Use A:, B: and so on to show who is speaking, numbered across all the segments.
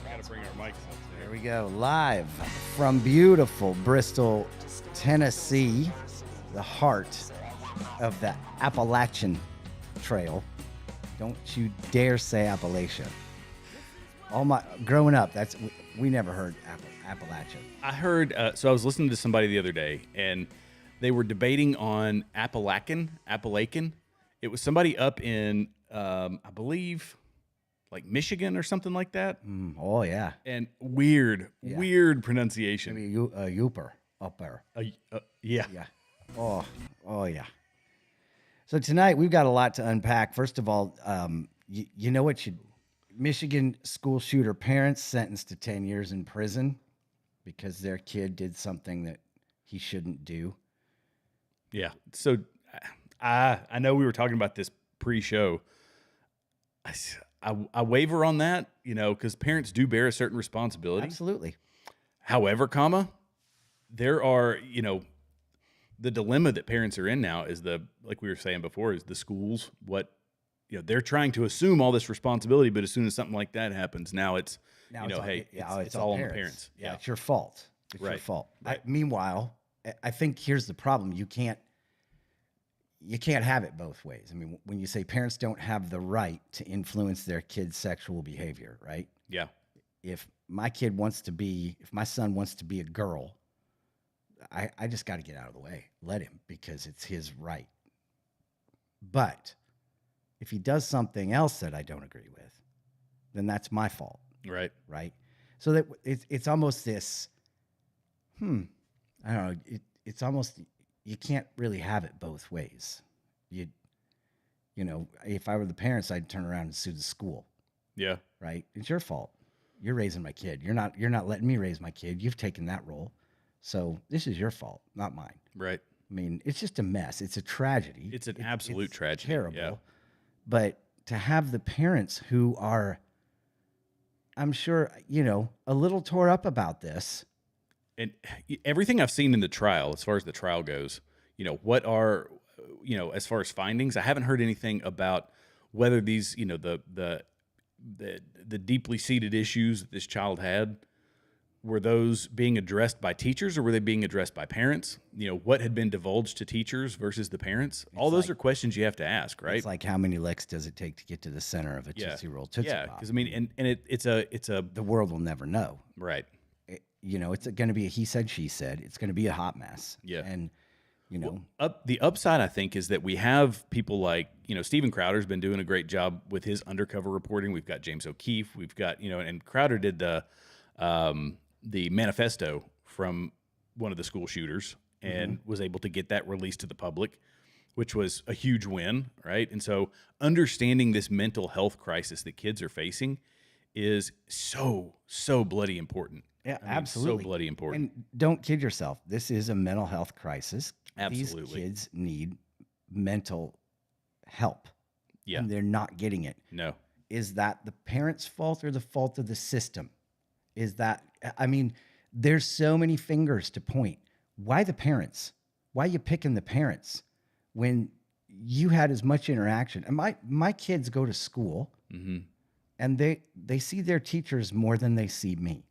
A: Got to bring our mics up there.
B: Here we go, live from beautiful Bristol, Tennessee, the heart of the Appalachian Trail. Don't you dare say Appalachia. Growing up, we never heard Appalachia.
A: I heard, so I was listening to somebody the other day, and they were debating on Appalachian. It was somebody up in, I believe, like Michigan or something like that.
B: Oh, yeah.
A: And weird pronunciation.
B: Maybe Yooper, upper.
A: Yeah.
B: Yeah. Oh, yeah. So tonight we've got a lot to unpack. First of all, you know what Michigan school shooter parents sentenced to 10 years in prison because their kid did something that he shouldn't do.
A: Yeah. So I know we were talking about this pre-show. I waver on that, because parents do bear a certain responsibility.
B: Absolutely.
A: However, there are, the dilemma that parents are in now is like we were saying before, is the schools, they're trying to assume all this responsibility, but as soon as something like that happens, now it's all on the parents.
B: Yeah, it's your fault. It's your fault.
A: Right.
B: Meanwhile, I think here's the problem. You can't have it both ways. I mean, when you say parents don't have the right to influence their kids' sexual behavior, right?
A: Yeah.
B: If my son wants to be a girl, I just got to get out of the way. Let him, because it's his right. But if he does something else that I don't agree with, then that's my fault.
A: Right.
B: Right. So that it's almost this, I don't know. It's almost, you can't really have it both ways. If I were the parents, I'd turn around and sue the school.
A: Yeah.
B: Right. It's your fault. You're raising my kid. You're not letting me raise my kid. You've taken that role. So this is your fault, not mine.
A: Right.
B: I mean, it's just a mess. It's a tragedy.
A: It's an absolute tragedy.
B: Terrible.
A: Yeah.
B: But to have the parents who are, I'm sure, a little tore up about this.
A: And everything I've seen in the trial, as far as the trial goes, what are, as far as findings, I haven't heard anything about whether these, the deeply seated issues that this child had, were those being addressed by teachers or were they being addressed by parents? What had been divulged to teachers versus the parents? All those are questions you have to ask, right?
B: It's like, how many licks does it take to get to the center of a Tootsie Roll Tootsie Pop?
A: Yeah, because it's a
B: the world will never know.
A: Right.
B: It's going to be a he said, she said. It's going to be a hot mess.
A: Yeah.
B: And,
A: the upside, I think, is that we have people like, Steven Crowder's been doing a great job with his undercover reporting. We've got James O'Keefe. We've got, and Crowder did the manifesto from one of the school shooters and was able to get that released to the public, which was a huge win, right? And so understanding this mental health crisis that kids are facing is so bloody important.
B: Yeah, absolutely.
A: So bloody important.
B: And don't kid yourself. This is a mental health crisis.
A: Absolutely.
B: These kids need mental help.
A: Yeah.
B: And they're not getting it.
A: No.
B: Is that the parents' fault or the fault of the system? There's so many fingers to point. Why the parents? Why are you picking the parents when you had as much interaction? And my kids go to school and they see their teachers more than they see me.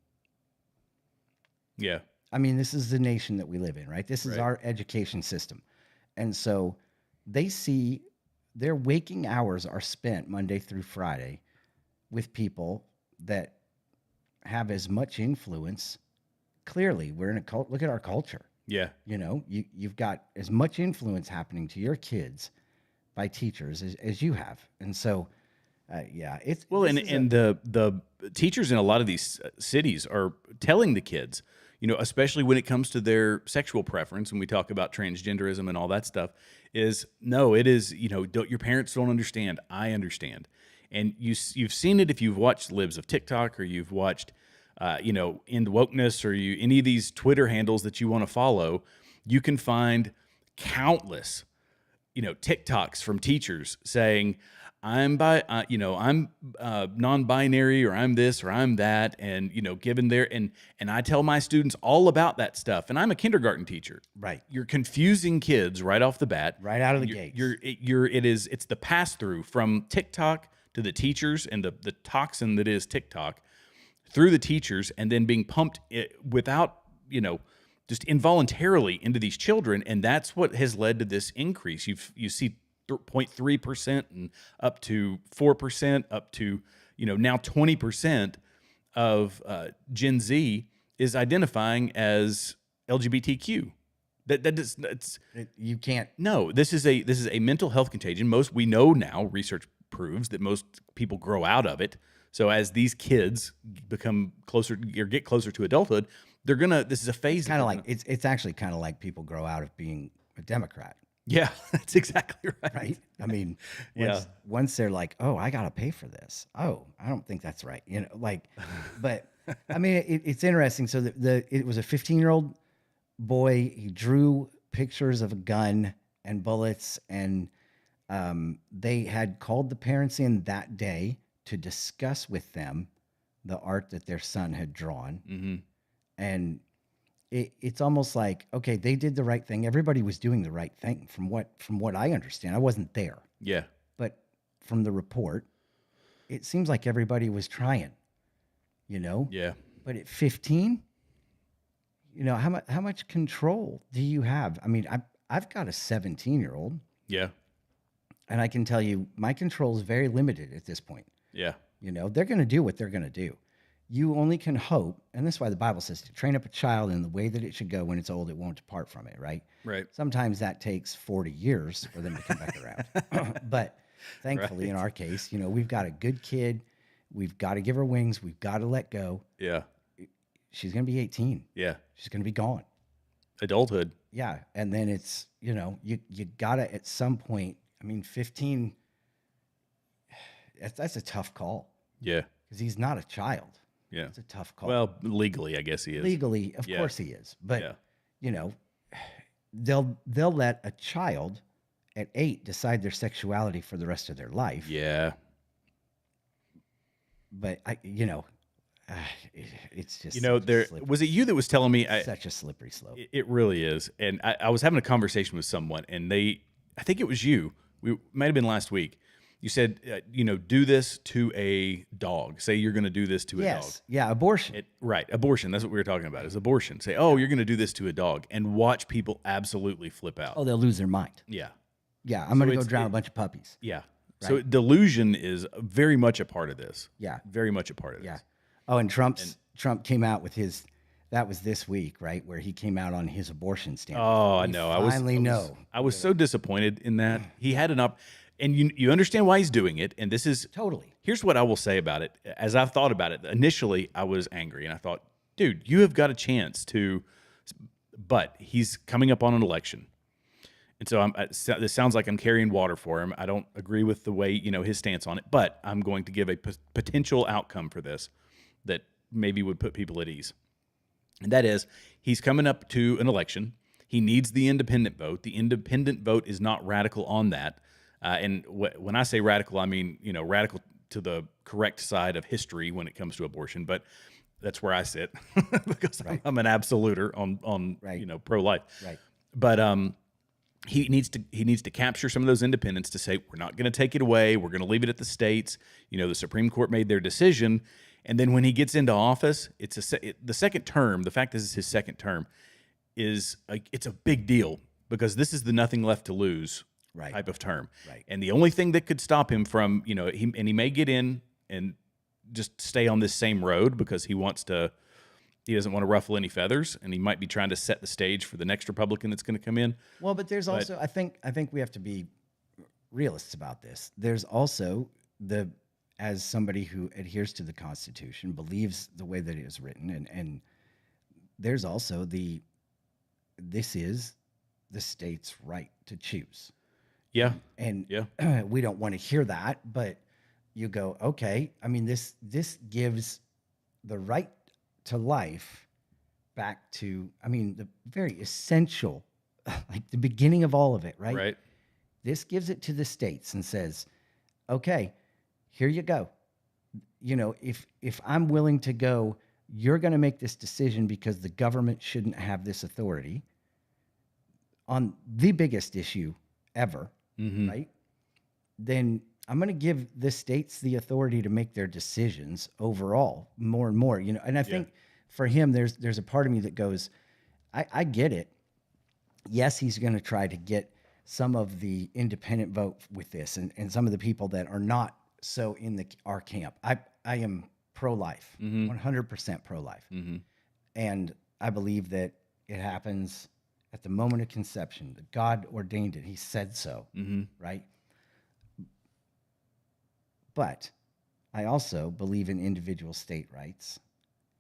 A: Yeah.
B: I mean, this is the nation that we live in, right? This is our education system. And so they see their waking hours are spent Monday through Friday with people that have as much influence. Clearly, we're in a cult. Look at our culture.
A: Yeah.
B: You've got as much influence happening to your kids by teachers as you have. And so, it's
A: well, and the teachers in a lot of these cities are telling the kids, especially when it comes to their sexual preference, when we talk about transgenderism and all that stuff, is no, it is, your parents don't understand. I understand. And you've seen it if you've watched Libs of TikTok or you've watched, In Wokeness or any of these Twitter handles that you want to follow, you can find countless TikToks from teachers saying, I'm non-binary, or I'm this, or I'm that, and given their and I tell my students all about that stuff, and I'm a kindergarten teacher.
B: Right.
A: You're confusing kids right off the bat,
B: Right out of the
A: and
B: gates.
A: it's the pass through from TikTok to the teachers, and the toxin that is TikTok through the teachers, and then being pumped without just involuntarily into these children, and that's what has led to this increase. You see 0.3% and up to 4%, up to now 20% of Gen Z is identifying as LGBTQ.
B: You can't.
A: No, this is a mental health contagion. We know now, research proves that most people grow out of it. So as these kids become closer or get closer to adulthood, this is a phase.
B: Kind of like it's actually kind of like people grow out of being a Democrat.
A: Yeah, that's exactly right.
B: Right. I mean,
A: Yeah.
B: once they're like, oh, I got to pay for this. Oh, I don't think that's right. But I mean, it's interesting. So it was a 15-year-old boy. He drew pictures of a gun and bullets, and they had called the parents in that day to discuss with them the art that their son had drawn.
A: Mm-hmm.
B: And it's almost like, okay, they did the right thing. Everybody was doing the right thing from what I understand. I wasn't there,
A: Yeah.
B: but from the report, it seems like everybody was trying,
A: Yeah.
B: But at 15, how much control do you have? I mean, I've got a 17-year-old,
A: Yeah.
B: and I can tell you my control is very limited at this point.
A: Yeah.
B: They're going to do what they're going to do. You only can hope, and that's why the Bible says to train up a child in the way that it should go. When it's old, it won't depart from it, right?
A: Right.
B: Sometimes that takes 40 years for them to come back around. But thankfully, in our case, we've got a good kid. We've got to give her wings. We've got to let go.
A: Yeah.
B: She's going to be 18.
A: Yeah.
B: She's going to be gone.
A: Adulthood.
B: Yeah. And then it's, you got to, at some point, 15, that's a tough call.
A: Yeah.
B: Because he's not a child.
A: Yeah.
B: It's a tough call.
A: Well, legally, I guess he is.
B: Legally, of course he is. But, they'll let a child at 8 decide their sexuality for the rest of their life.
A: Yeah.
B: But, it's just
A: was it you that was telling me
B: such a slippery slope.
A: It really is. And I was having a conversation with someone, and I think it was you. We might have been last week. You said, do this to a dog. Say you're going to do this to a dog.
B: Yeah, abortion.
A: Right, abortion. That's what we were talking about, is abortion. Say, oh, you're going to do this to a dog, and watch people absolutely flip out.
B: Oh, they'll lose their mind.
A: Yeah.
B: Yeah, I'm going to go drown a bunch of puppies.
A: Yeah.
B: Right.
A: So delusion is very much a part of this.
B: Yeah.
A: Very much a part of this.
B: Yeah. Oh, and Trump came out with that was this week, right, where he came out on his abortion stance.
A: Oh, I know. I was so disappointed in that. He had and you understand why he's doing it. And this is
B: totally.
A: Here's what I will say about it. As I've thought about it, initially I was angry, and I thought, dude, you have got a chance to, but he's coming up on an election. And so this sounds like I'm carrying water for him. I don't agree with the way, his stance on it, but I'm going to give a potential outcome for this that maybe would put people at ease. And that is, he's coming up to an election. He needs the independent vote. The independent vote is not radical on that. And when I say radical, I mean, radical to the correct side of history when it comes to abortion. But that's where I sit because I'm an absoluter on pro-life.
B: Right.
A: But he needs to capture some of those independents to say, we're not going to take it away. We're going to leave it at the states. The Supreme Court made their decision. And then when he gets into office, the second term, the fact this is his second term, it's a big deal because this is the nothing left to lose type of term.
B: Right.
A: And the only thing that could stop him from, he may get in and just stay on this same road because he doesn't want to ruffle any feathers, and he might be trying to set the stage for the next Republican that's going to come in.
B: Well, but there's also, I think we have to be realists about this. There's also as somebody who adheres to the Constitution, believes the way that it is written, and there's also this is the state's right to choose.
A: Yeah.
B: And we don't want to hear that, but you go, okay, this gives the right to life back to, the very essential, like the beginning of all of it, right?
A: Right.
B: This gives it to the states and says, okay, here you go. If I'm willing to go, you're going to make this decision because the government shouldn't have this authority on the biggest issue ever, right? Then I'm going to give the states the authority to make their decisions overall more and more, And I think for him, there's a part of me that goes, I get it. Yes, he's going to try to get some of the independent vote with this and some of the people that are not so in our camp. I am pro-life, 100% pro-life. And I believe that it happens at the moment of conception, that God ordained it. He said so, right? But I also believe in individual state rights.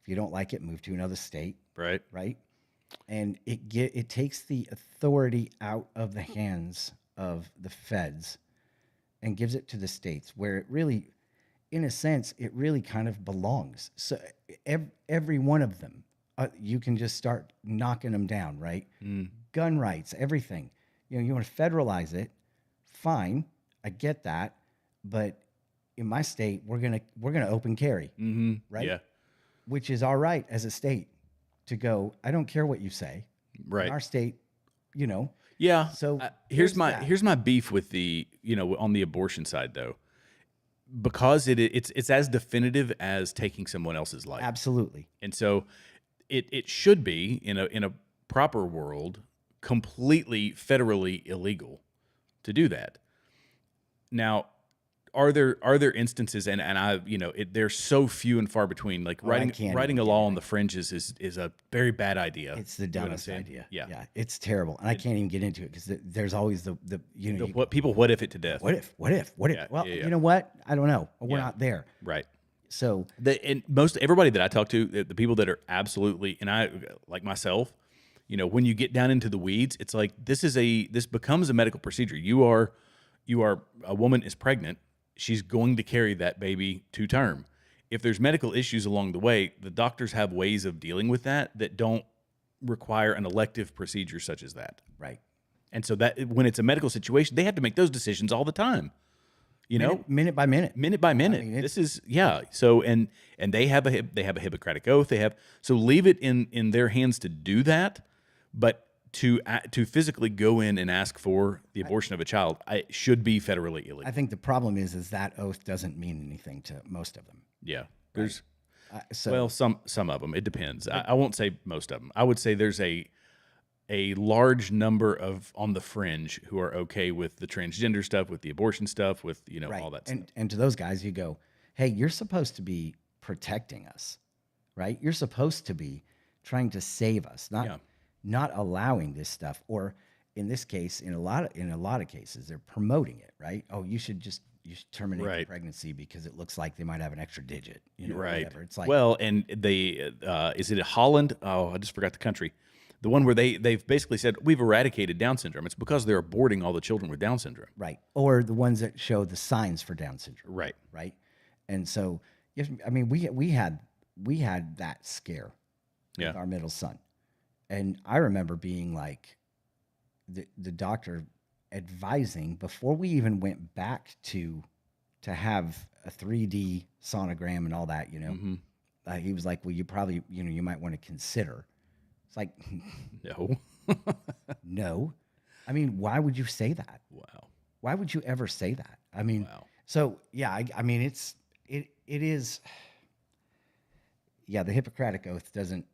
B: If you don't like it, move to another state. Right. And it takes the authority out of the hands of the feds and gives it to the states, where it really, in a sense, it really kind of belongs. So every one of them, you can just start knocking them down, right? Gun rights, everything. You want to federalize it, fine, I get that, but in my state, we're gonna open carry, right?
A: Yeah.
B: Which is all right as a state to go. I don't care what you say,
A: right?
B: In our state,
A: Yeah.
B: So
A: here's my beef with the on the abortion side though, because it's as definitive as taking someone else's life.
B: Absolutely.
A: And so it should be in a proper world completely federally illegal to do that. Now, are there instances, and I they're so few and far between. Like writing a law on the fringes is a very bad idea.
B: It's the dumbest idea.
A: Yeah,
B: it's terrible, and I can't even get into it because there's always the
A: what if it to death?
B: What if?
A: Yeah,
B: well, you know what? I don't know. We're not there.
A: Right.
B: So
A: and most everybody that I talk to, the people that are absolutely, and I like myself, when you get down into the weeds, it's like this becomes a medical procedure. You are a woman is pregnant. She's going to carry that baby to term. If there's medical issues along the way, the doctors have ways of dealing with that don't require an elective procedure such as that.
B: Right.
A: And so that when it's a medical situation, they have to make those decisions all the time.
B: Minute by minute.
A: I mean, this is So and they have a Hippocratic oath. So leave it in their hands to do that, but to physically go in and ask for the abortion of a child, it should be federally illegal.
B: I think the problem is that oath doesn't mean anything to most of them.
A: Yeah, there's
B: right.
A: some of them. It depends. I won't say most of them. I would say there's a large number of on the fringe who are okay with the transgender stuff, with the abortion stuff, with
B: right.
A: all that stuff.
B: And to those guys, you go, hey, you're supposed to be protecting us, right? You're supposed to be trying to save us, not allowing this stuff, or in this case, in a lot of cases, they're promoting it, right? Oh, you should terminate the pregnancy because it looks like they might have an extra digit,
A: right?
B: Whatever. It's like,
A: well, and they is it Holland? Oh, I just forgot the country. The one where they've basically said we've eradicated Down syndrome. It's because they're aborting all the children with Down syndrome,
B: right? Or the ones that show the signs for Down syndrome,
A: right.
B: And so, I mean, we had that scare with our middle son. And I remember being like, the doctor advising before we even went back to have a 3D sonogram and all that, he was like, well, you probably, you might want to consider. It's like,
A: no,
B: no. I mean, why would you say that?
A: Wow.
B: Why would you ever say that? I mean,
A: wow.
B: So yeah, I mean, it is, the Hippocratic oath doesn't,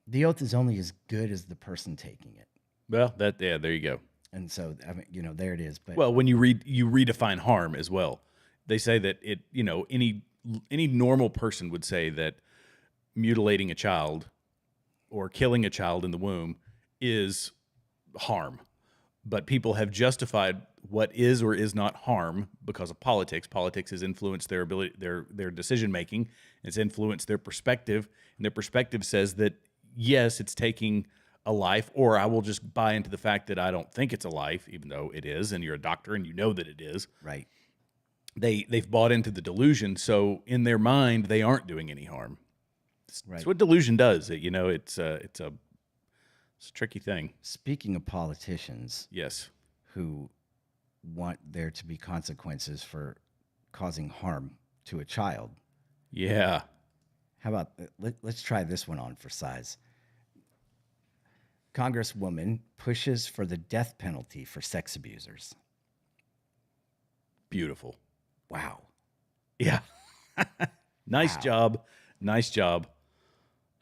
B: the oath is only as good as the person taking it.
A: Well, there you go.
B: And so, I mean, there it is. But
A: when you redefine harm as well. They say that any normal person would say that mutilating a child or killing a child in the womb is harm. But people have justified what is or is not harm because of politics. Politics has influenced their ability, their decision making. It's influenced their perspective, and their perspective says that yes, it's taking a life, or I will just buy into the fact that I don't think it's a life, even though it is, and you're a doctor and you know that it is.
B: Right.
A: They've bought into the delusion, so in their mind they aren't doing any harm.
B: Right.
A: That's what delusion does. It's a It's a tricky thing.
B: Speaking of politicians
A: Yes.
B: who want there to be consequences for causing harm to a child,
A: Yeah.
B: how about let's try this one on for size. Congresswoman pushes for the death penalty for sex abusers.
A: Beautiful.
B: Wow.
A: Yeah. Nice
B: Wow.
A: job. Nice job.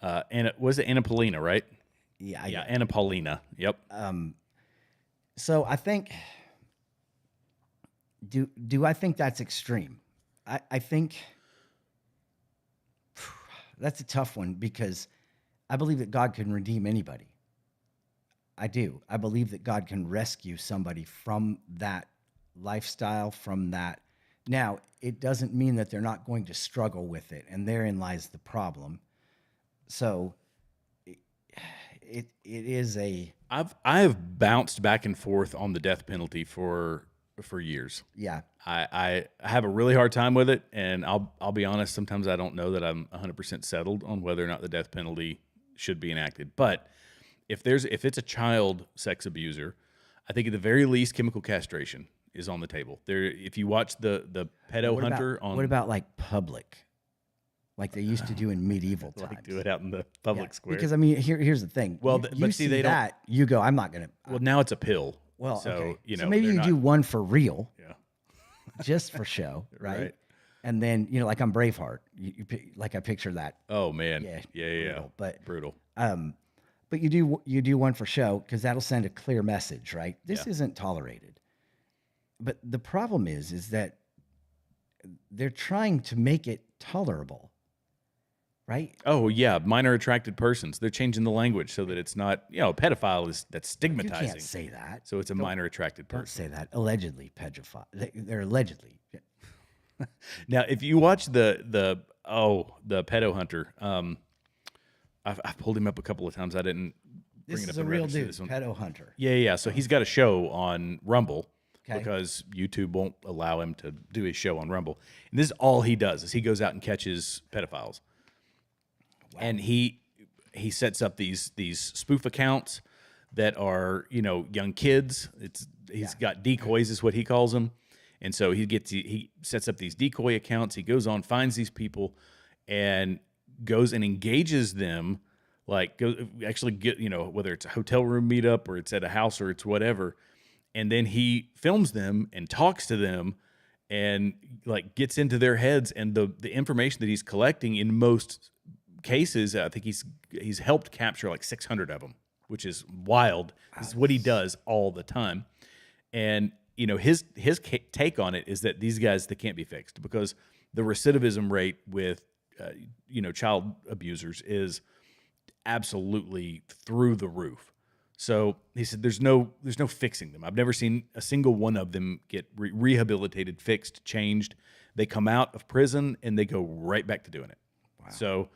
A: And was it Anna Paulina, right?
B: Yeah.
A: Yeah, Anna Paulina. Yep.
B: So I think, do I think that's extreme? I think that's a tough one because I believe that God can redeem anybody. I do. I believe that God can rescue somebody from that lifestyle, from that. Now, it doesn't mean that they're not going to struggle with it, and therein lies the problem. So it is a
A: I have bounced back and forth on the death penalty for years.
B: yeah.
A: I have a really hard time with it, and I'll be honest. Sometimes I don't know that I'm 100% settled on whether or not the death penalty should be enacted. But if it's a child sex abuser, I think at the very least chemical castration is on the table. There, if you watch the pedo hunter on
B: what about like public, like they used to do in medieval times?
A: like do it out in the public square.
B: Because I mean, here's the thing.
A: Well,
B: you
A: but see, they don't.
B: that you go, I'm not gonna.
A: Well, now it's a pill.
B: Well,
A: so
B: okay.
A: you know,
B: so maybe
A: they're
B: you
A: not-
B: do one for real,
A: Yeah.
B: just for show, right?
A: Right.
B: And then like on Braveheart, like I picture that.
A: Oh man.
B: Yeah,
A: Yeah.
B: brutal, but
A: Brutal.
B: but you do one for show because that'll send a clear message, right? This
A: Yeah.
B: isn't tolerated. But the problem is that they're trying to make it tolerable, right?
A: Oh yeah, minor attracted persons. They're changing the language so that it's not, a pedophile that's
B: You
A: stigmatizing.
B: can't say that.
A: So it's a minor attracted
B: Don't
A: person.
B: say that. Allegedly pedophile. They're allegedly.
A: Now, if you watch the pedo hunter, I've pulled him up a couple of times. I didn't bring
B: This
A: it up
B: is a
A: in
B: real
A: reference to
B: dude,
A: this one.
B: pedo hunter.
A: Yeah. So he's got a show on Rumble
B: Okay.
A: because YouTube won't allow him to do his show on Rumble. And this is all he does is he goes out and catches pedophiles. Wow. And he sets up these spoof accounts that are, young kids. He's got decoys is what he calls them. And so he sets up these decoy accounts. He goes on, finds these people and goes and engages them, like actually get, whether it's a hotel room meetup or it's at a house or it's whatever. And then he films them and talks to them and like gets into their heads. And the information that he's collecting in most cases, I think he's helped capture like 600 of them, which is wild. This is what he does all the time. And, his take on it is that these guys, they can't be fixed because the recidivism rate with, child abusers is absolutely through the roof. So he said, there's no fixing them. I've never seen a single one of them get rehabilitated, fixed, changed. They come out of prison and they go right back to doing it. Wow. So,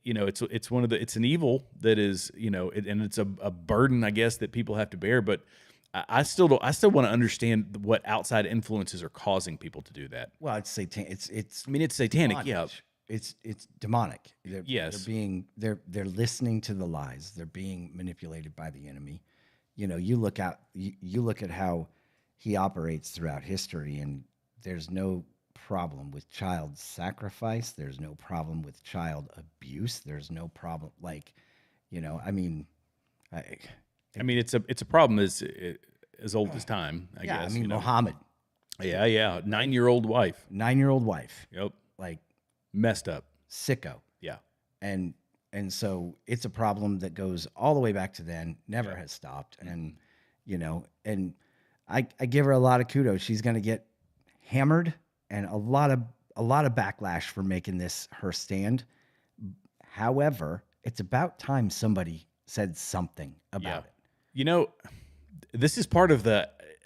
A: it's an evil that is, and it's a burden, I guess, that people have to bear. But I still want to understand what outside influences are causing people to do that.
B: Well, it's satanic. It's
A: satanic.
B: demonic.
A: Yeah.
B: It's demonic.
A: Yes.
B: They're listening to the lies. They're being manipulated by the enemy. You look at how he operates throughout history, and there's no problem with child sacrifice. There's no problem with child abuse. There's no problem
A: it's a problem as old as time, I guess.
B: Muhammad.
A: Yeah. 9-year-old wife.
B: 9-year-old wife.
A: Yep.
B: Like
A: Messed up.
B: sicko.
A: Yeah.
B: And so it's a problem that goes all the way back to then, never has stopped. And, and I give her a lot of kudos. She's going to get hammered and a lot of backlash for making this her stand. However, it's about time somebody said something about it.
A: This is part of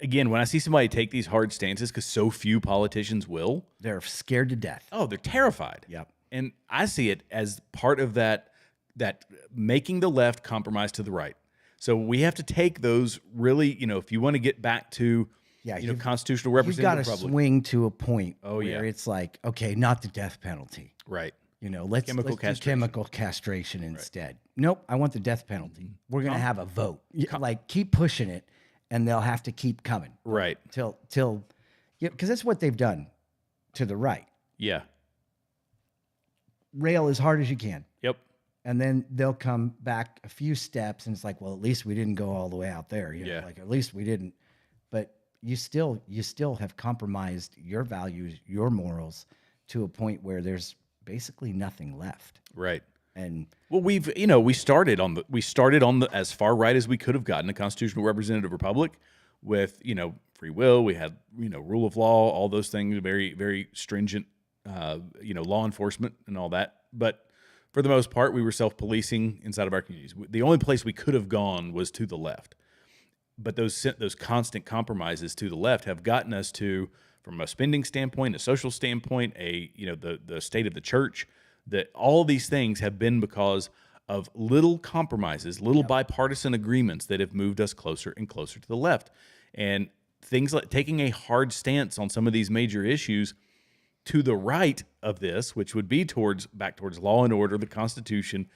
A: again, when I see somebody take these hard stances, because so few politicians will.
B: They're scared to death.
A: Oh, they're terrified.
B: Yep.
A: And I see it as part of that making the left compromise to the right. So we have to take those really, if you want to get back to, constitutional
B: You've got
A: representative
B: to
A: republic.
B: swing to a point
A: Oh,
B: where
A: yeah.
B: it's like, okay, not the death penalty.
A: Right.
B: Let's
A: Chemical
B: do
A: castration.
B: chemical castration instead. Nope, I want the death penalty. We're gonna
A: Com-
B: have a vote. Like keep pushing it, and they'll have to keep coming.
A: Right.
B: Till because that's what they've done to the right.
A: Yeah.
B: Rail as hard as you can.
A: Yep.
B: And then they'll come back a few steps, and it's like, well, at least we didn't go all the way out there.
A: Yeah.
B: Like at least we didn't. But you still have compromised your values, your morals, to a point where there's basically nothing left.
A: Right.
B: And
A: well, we started on the as far right as we could have gotten, a constitutional representative republic with, free will. We had, rule of law, all those things, very, very stringent, law enforcement and all that. But for the most part, we were self-policing inside of our communities. The only place we could have gone was to the left. But those constant compromises to the left have gotten us to, from a spending standpoint, a social standpoint, the state of the church, that all these things have been because of little compromises, little bipartisan agreements that have moved us closer and closer to the left. And things like taking a hard stance on some of these major issues to the right of this, which would be back towards law and order, the Constitution,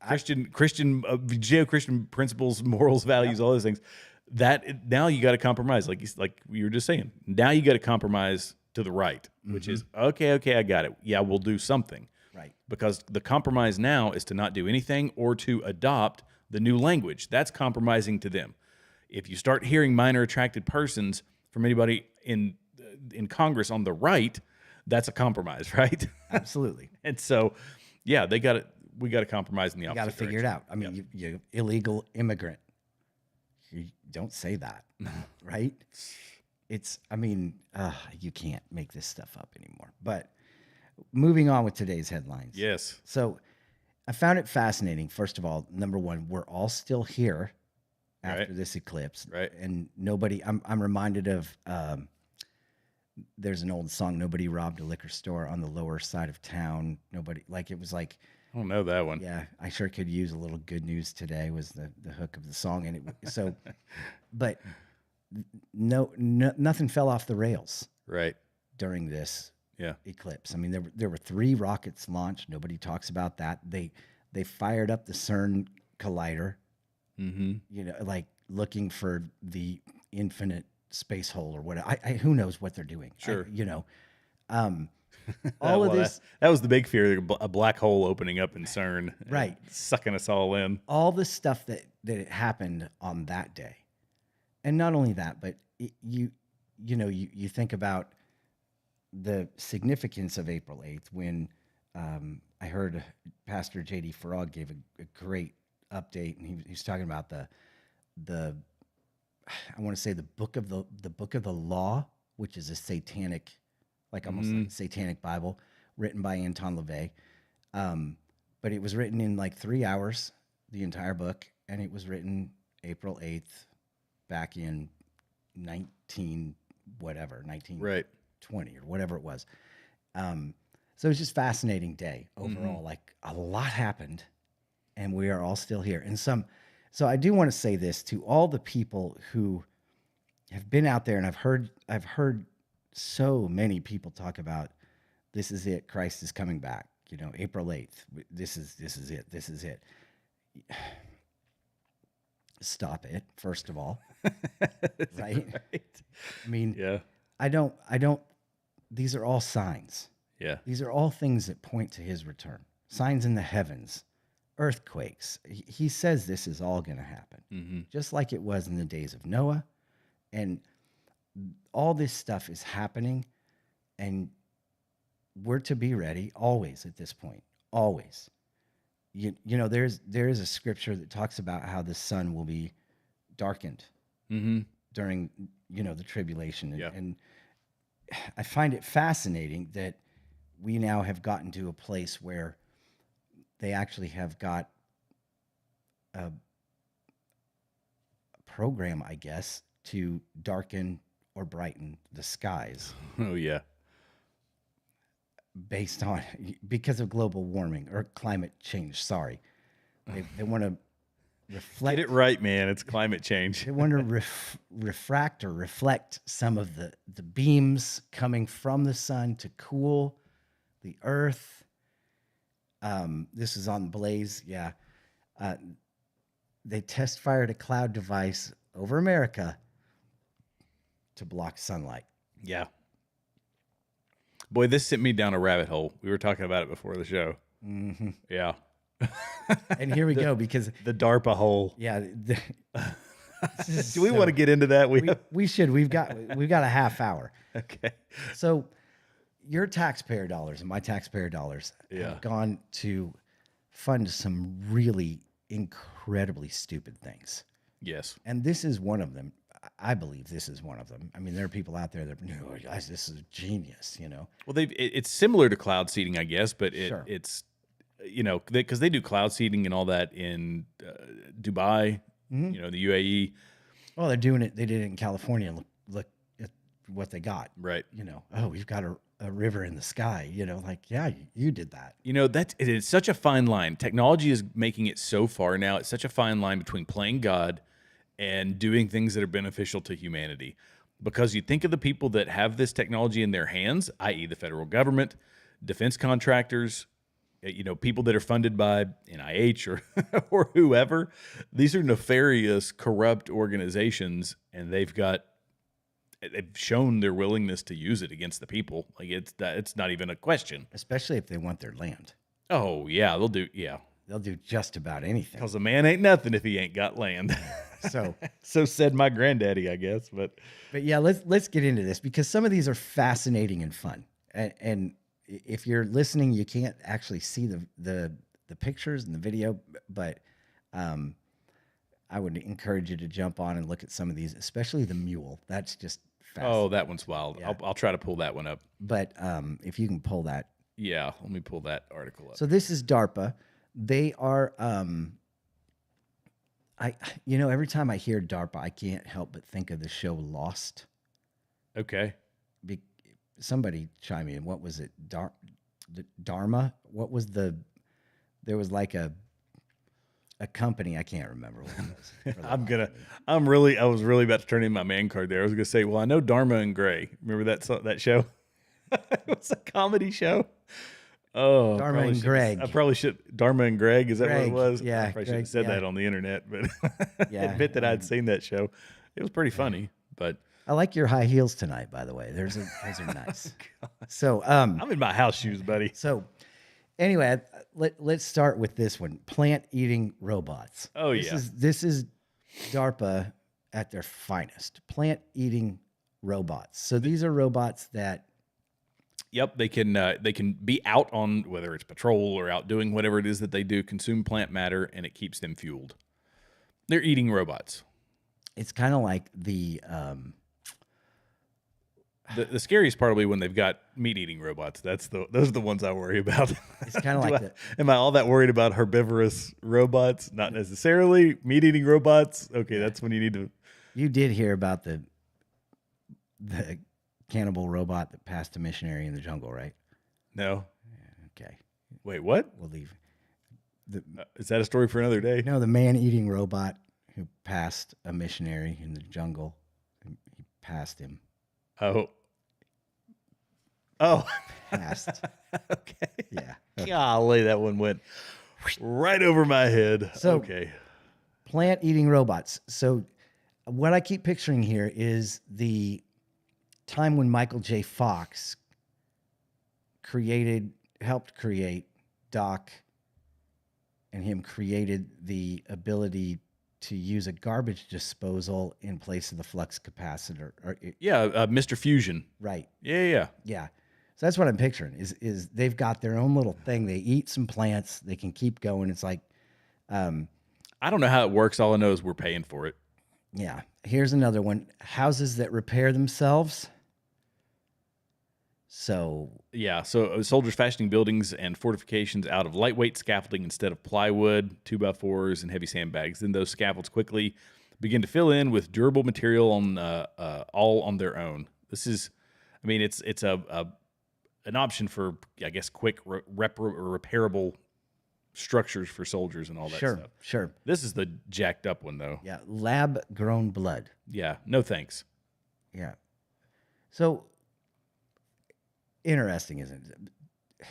A: Christian, Judeo-Christian principles, morals, values, all those things. That now you got to compromise, like you were just saying. Now you got to compromise to the right, which is okay, I got it. Yeah, we'll do something,
B: right,
A: because the compromise now is to not do anything or to adopt the new language. That's compromising to them. If you start hearing minor attracted persons from anybody in Congress on the right, that's a compromise, right?
B: Absolutely.
A: And so, yeah, we got to compromise in the opposite
B: You got to figure it out. I mean, you illegal immigrant. You don't say that, right? You can't make this stuff up anymore. But moving on with today's headlines.
A: Yes.
B: So I found it fascinating. First of all, number one, we're all still here after this eclipse.
A: Right.
B: And I'm reminded of, there's an old song, nobody robbed a liquor store on the lower side of town. Nobody, it was like,
A: I don't know that one.
B: yeah, I sure could use a little good news today was the hook of the song. And but nothing fell off the rails.
A: Right.
B: During this
A: Yeah.
B: eclipse. I mean, there were 3 rockets launched. Nobody talks about that. They fired up the CERN collider, looking for the infinite space hole or whatever. Who knows what they're doing?
A: Sure.
B: All of this.
A: That was the big fear, a black hole opening up in CERN.
B: Right.
A: Sucking us all in.
B: All the stuff that happened on that day. And not only that, but you think about the significance of April 8th when I heard Pastor J.D. Farag gave a great update, and he's talking about the I want to say the book of the law, which is a satanic, almost like a satanic Bible written by Anton LaVey. But it was written in 3 hours, the entire book, and it was written April 8th back in 1920
A: Right.
B: or whatever it was. So it was just a fascinating day overall. A lot happened, and we are all still here. And so I do want to say this to all the people who have been out there, and I've heard so many people talk about, this is it, Christ is coming back. April 8th. This is it. This is it. Stop it, first of all. Right? I mean,
A: yeah.
B: I don't, these are all signs.
A: Yeah.
B: These are all things that point to his return. Signs in the heavens, earthquakes. He says this is all going to happen, just like it was in the days of Noah. And all this stuff is happening, and we're to be ready always at this point, always. There is a scripture that talks about how the sun will be darkened during, the tribulation. And I find it fascinating that we now have gotten to a place where they actually have got a program, I guess, to darken or brighten the skies.
A: Oh, yeah.
B: Because of global warming or climate change. Sorry. They want to reflect.
A: Get it right, man. It's climate change.
B: They want to refract or reflect some of the beams coming from the sun to cool the earth. This is on Blaze. Yeah. Uh, they test fired a cloud device over America to block sunlight.
A: Yeah. Boy, this sent me down a rabbit hole. We were talking about it before the show.
B: Mm-hmm.
A: Yeah.
B: And here we go, because
A: the DARPA hole.
B: yeah,
A: Do we want to get into that?
B: We should. We've got a half hour.
A: Okay.
B: So your taxpayer dollars and my taxpayer dollars
A: Yeah.
B: have gone to fund some really incredibly stupid things.
A: Yes.
B: And this is one of them. I believe this is one of them. I mean, there are people out there that, oh, guys, this is genius, you know.
A: Well, it's similar to cloud seeding, I guess, but
B: Sure.
A: it's, you know, because they do cloud seeding and all that in Dubai,
B: Mm-hmm.
A: you know, the UAE.
B: Well, they're doing it. They did it in California. And look at what they got.
A: Right.
B: You know, oh, we've got a river in the sky. You know, like, yeah, you did that.
A: You know, it's such a fine line. Technology is making it so far now. It's such a fine line between playing God and doing things that are beneficial to humanity. Because you think of the people that have this technology in their hands, i.e. the federal government, defense contractors, you know, people that are funded by NIH or whoever. These are nefarious, corrupt organizations, and they've shown their willingness to use it against the people. Like it's not even a question.
B: Especially if they want their land.
A: Oh yeah, they'll do. Yeah,
B: They'll do just about anything.
A: because a man ain't nothing if he ain't got land.
B: So,
A: so said my granddaddy, I guess. But
B: yeah, let's get into this, because some of these are fascinating and fun. And if you're listening, you can't actually see the pictures and the video, but I would encourage you to jump on and look at some of these, especially the mule. That's just fascinating.
A: oh, that one's wild.
B: Yeah.
A: I'll try to pull that one up.
B: But if you can pull that.
A: Yeah, let me pull that article up.
B: So this is DARPA. They are every time I hear DARPA, I can't help but think of the show Lost.
A: Okay.
B: Somebody chime in. What was it? Dharma? What was there was like a company. I can't remember what it was.
A: I was really about to turn in my man card there. I was going to say, well, I know Dharma and Gray. Remember that show? It was a comedy show. Oh,
B: Dharma and Greg.
A: I probably should. Dharma and Greg. Is that
B: Greg,
A: what it was?
B: yeah,
A: I probably should have
B: Greg,
A: said
B: yeah.
A: that on the internet, but
B: Yeah,
A: admit that I'd seen that show. It was pretty funny, but
B: I like your high heels tonight, by the way. Those are nice. So
A: I'm in my house shoes, buddy.
B: So anyway, let's start with this one. Plant eating robots.
A: Oh,
B: this
A: yeah.
B: This is DARPA at their finest. Plant eating robots. So these are robots that
A: Yep, they can be out on, whether it's patrol or out doing whatever it is that they do, consume plant matter, and it keeps them fueled. They're eating robots.
B: it's kind of like the
A: scariest part will be when they've got meat eating robots. Those are the ones I worry about.
B: it's kind of like
A: Am I all that worried about herbivorous robots? Not necessarily. Meat eating robots. Okay, that's when you need to.
B: you did hear about the cannibal robot that passed a missionary in the jungle, right?
A: No.
B: Okay,
A: Wait, what?
B: we'll leave.
A: Is that a story for another day?
B: No, the man-eating robot who passed a missionary in the jungle. He passed him.
A: Oh.
B: Passed.
A: Okay.
B: Yeah.
A: Golly, that one went right over my head.
B: So-
A: okay.
B: Plant-eating robots. So what I keep picturing here is the time when Michael J. Fox helped create Doc, and him created the ability to use a garbage disposal in place of the flux capacitor.
A: Yeah, Mr. Fusion.
B: Right.
A: Yeah.
B: Yeah. So that's what I'm picturing is they've got their own little thing. They eat some plants. They can keep going. It's like,
A: I don't know how it works. All I know is we're paying for it.
B: yeah. Here's another one. Houses that repair themselves. So
A: Yeah, so soldiers fashioning buildings and fortifications out of lightweight scaffolding instead of plywood, 2x4s, and heavy sandbags. Then those scaffolds quickly begin to fill in with durable material all on their own. This is, I mean, it's an option for, I guess, quick repairable structures for soldiers and all that stuff.
B: Sure.
A: This is the jacked up one, though.
B: Yeah. Lab grown blood.
A: Yeah, no thanks.
B: Yeah. So interesting, isn't it?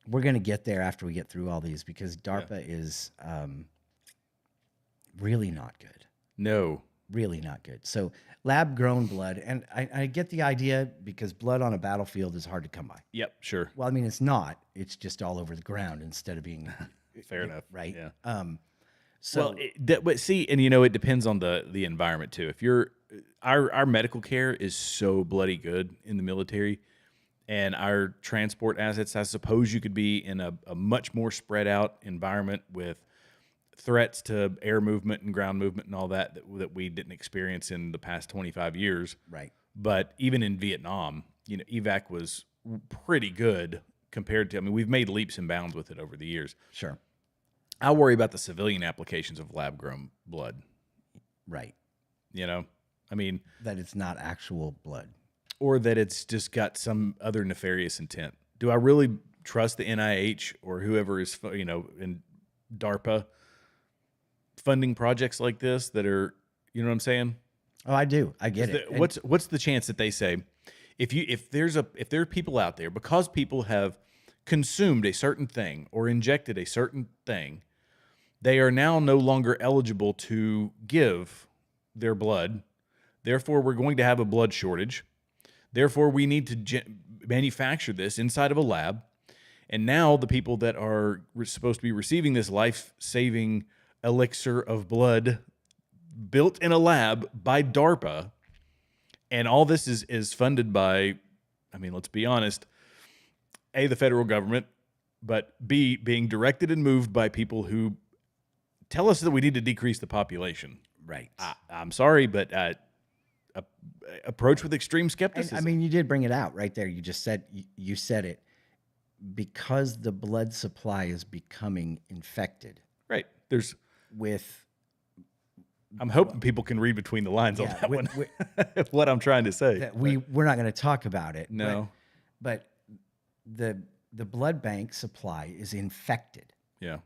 B: we're going to get there after we get through all these because DARPA is really not good.
A: No.
B: Really not good. So lab grown blood, and I get the idea because blood on a battlefield is hard to come by.
A: Yep, sure.
B: Well, I mean, it's not. It's just all over the ground instead of being
A: Fair enough.
B: right.
A: Yeah.
B: So
A: But see, and it depends on the environment too. If you're our medical care is so bloody good in the military, and our transport assets, I suppose you could be in a much more spread out environment with threats to air movement and ground movement and all that we didn't experience in the past 25 years.
B: right.
A: But even in Vietnam, evac was pretty good compared to. I mean, we've made leaps and bounds with it over the years.
B: Sure.
A: I worry about the civilian applications of lab grown blood.
B: Right.
A: I mean,
B: That it's not actual blood.
A: or that it's just got some other nefarious intent. Do I really trust the NIH or whoever is, in DARPA funding projects like this that are, you know what I'm saying?
B: Oh, I do. I get it.
A: What's the chance that they say if there are people out there, because people have consumed a certain thing or injected a certain thing, they are now no longer eligible to give their blood. Therefore, we're going to have a blood shortage. Therefore, we need to manufacture this inside of a lab. And now the people that are supposed to be receiving this life-saving elixir of blood built in a lab by DARPA, and all this is funded by, I mean, let's be honest, A, the federal government, but B, being directed and moved by people who tell us that we need to decrease the population.
B: Right.
A: I'm sorry, but approach with extreme skepticism.
B: I mean, you did bring it out right there. You said it, because the blood supply is becoming infected.
A: Right.
B: With
A: I'm hoping people can read between the lines on that one. What I'm trying to say.
B: That we're not going to talk about it.
A: No.
B: But the blood bank supply is infected.
A: Yeah.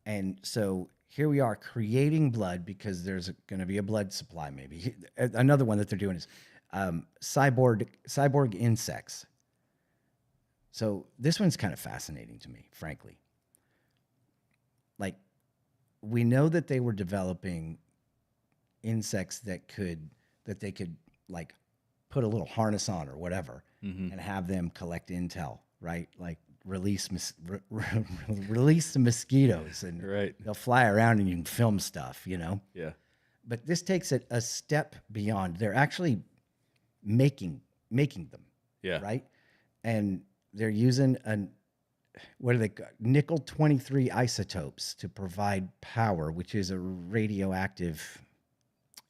B: And so here we are creating blood because there's going to be a blood supply maybe. Another one that they're doing is cyborg insects. So this one's kind of fascinating to me, frankly. Like, we know that they were developing insects that they could like put a little harness on or whatever, and have them collect intel, right? Like release the mosquitoes, and
A: Right.
B: they'll fly around and you can film stuff,
A: Yeah.
B: But this takes it a step beyond. They're actually making them,
A: Yeah.
B: right? And they're using nickel 23 isotopes to provide power, which is a radioactive.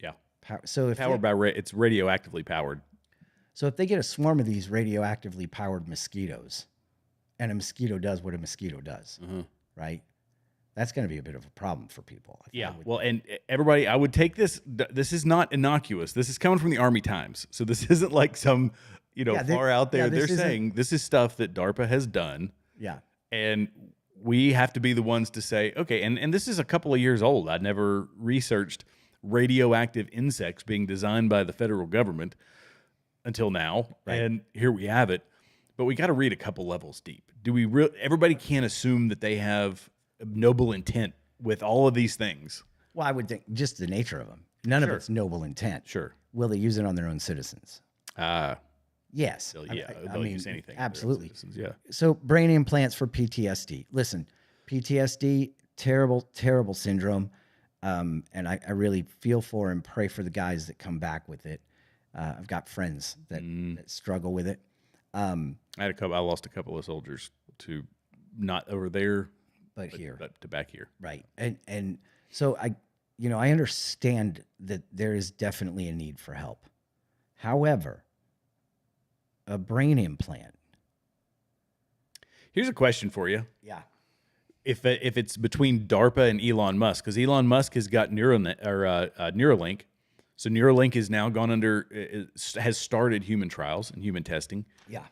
A: Yeah.
B: Power. So if
A: It's radioactively powered.
B: So if they get a swarm of these radioactively powered mosquitoes, and a mosquito does what a mosquito does, right? That's going to be a bit of a problem for people.
A: Yeah. Well, and everybody, I would take this. This is not innocuous. This is coming from the Army Times. So this isn't like some, far out there. They're saying this is stuff that DARPA has done.
B: Yeah.
A: And we have to be the ones to say, okay, and this is a couple of years old. I'd never researched radioactive insects being designed by the federal government until now.
B: Right.
A: And here we have it. But we got to read a couple levels deep. Everybody can't assume that they have noble intent with all of these things.
B: Well, I would think just the nature of them. None of
A: Sure.
B: it's noble intent.
A: Sure.
B: Will they use it on their own citizens? Yes.
A: They'll use anything.
B: Absolutely.
A: Yeah.
B: So brain implants for PTSD. Listen, PTSD, terrible, terrible syndrome. And I really feel for and pray for the guys that come back with it. I've got friends that struggle with it.
A: I lost a couple of soldiers to not over there,
B: but here,
A: but to back here.
B: Right. And so I understand that there is definitely a need for help. However, a brain implant.
A: Here's a question for you.
B: Yeah.
A: If it's between DARPA and Elon Musk, because Elon Musk has got Neuralink, so Neuralink is now gone has started human trials and human testing.
B: Yeah.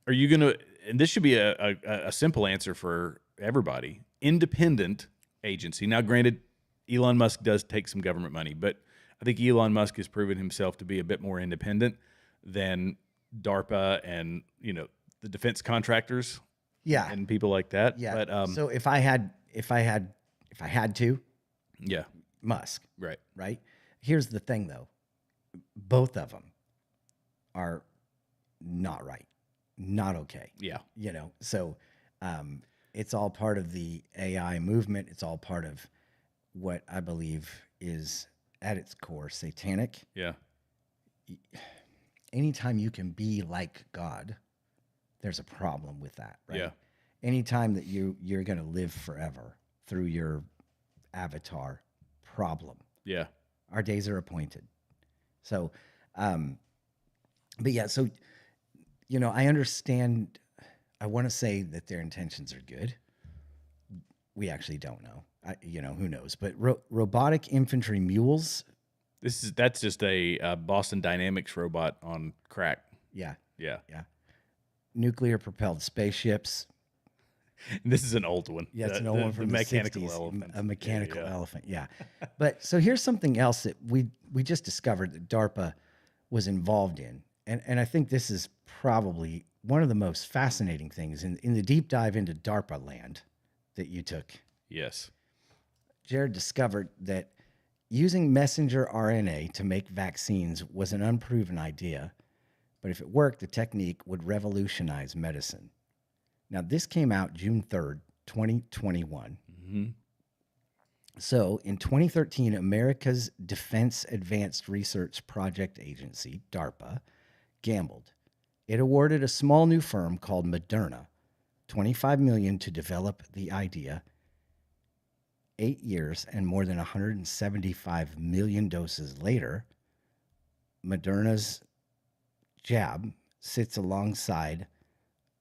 A: Are you gonna? And this should be a simple answer for everybody. Independent agency. Now, granted, Elon Musk does take some government money, but I think Elon Musk has proven himself to be a bit more independent than DARPA and the defense contractors
B: Yeah.
A: and people like that.
B: Yeah.
A: But
B: So if I had to,
A: yeah,
B: Musk,
A: right.
B: right? Here's the thing though. Both of them are not right. Not okay.
A: Yeah.
B: So it's all part of the AI movement. It's all part of what I believe is at its core satanic.
A: Yeah.
B: Anytime you can be like God, there's a problem with that, right?
A: Yeah.
B: Anytime that you're going to live forever through your avatar, problem.
A: Yeah.
B: Our days are appointed. So, but yeah, so I understand. I want to say that their intentions are good. We actually don't know. Who knows? But robotic infantry mules.
A: That's just a Boston Dynamics robot on crack.
B: Yeah,
A: Yeah.
B: yeah. Nuclear propelled spaceships.
A: And this is an old one.
B: Yeah, it's an old one from the
A: mechanical
B: 60s,
A: elephant.
B: a mechanical elephant. Yeah. But so here's something else that we just discovered that DARPA was involved in. And I think this is probably one of the most fascinating things in the deep dive into DARPA land that you took.
A: Yes.
B: Jared discovered that using messenger RNA to make vaccines was an unproven idea, but if it worked, the technique would revolutionize medicine. Now, this came out June 3rd, 2021.
A: Mm-hmm.
B: So, in 2013, America's Defense Advanced Research Project Agency, DARPA, gambled. It awarded a small new firm called Moderna $25 million to develop the idea. 8 years and more than 175 million doses later, Moderna's jab sits alongside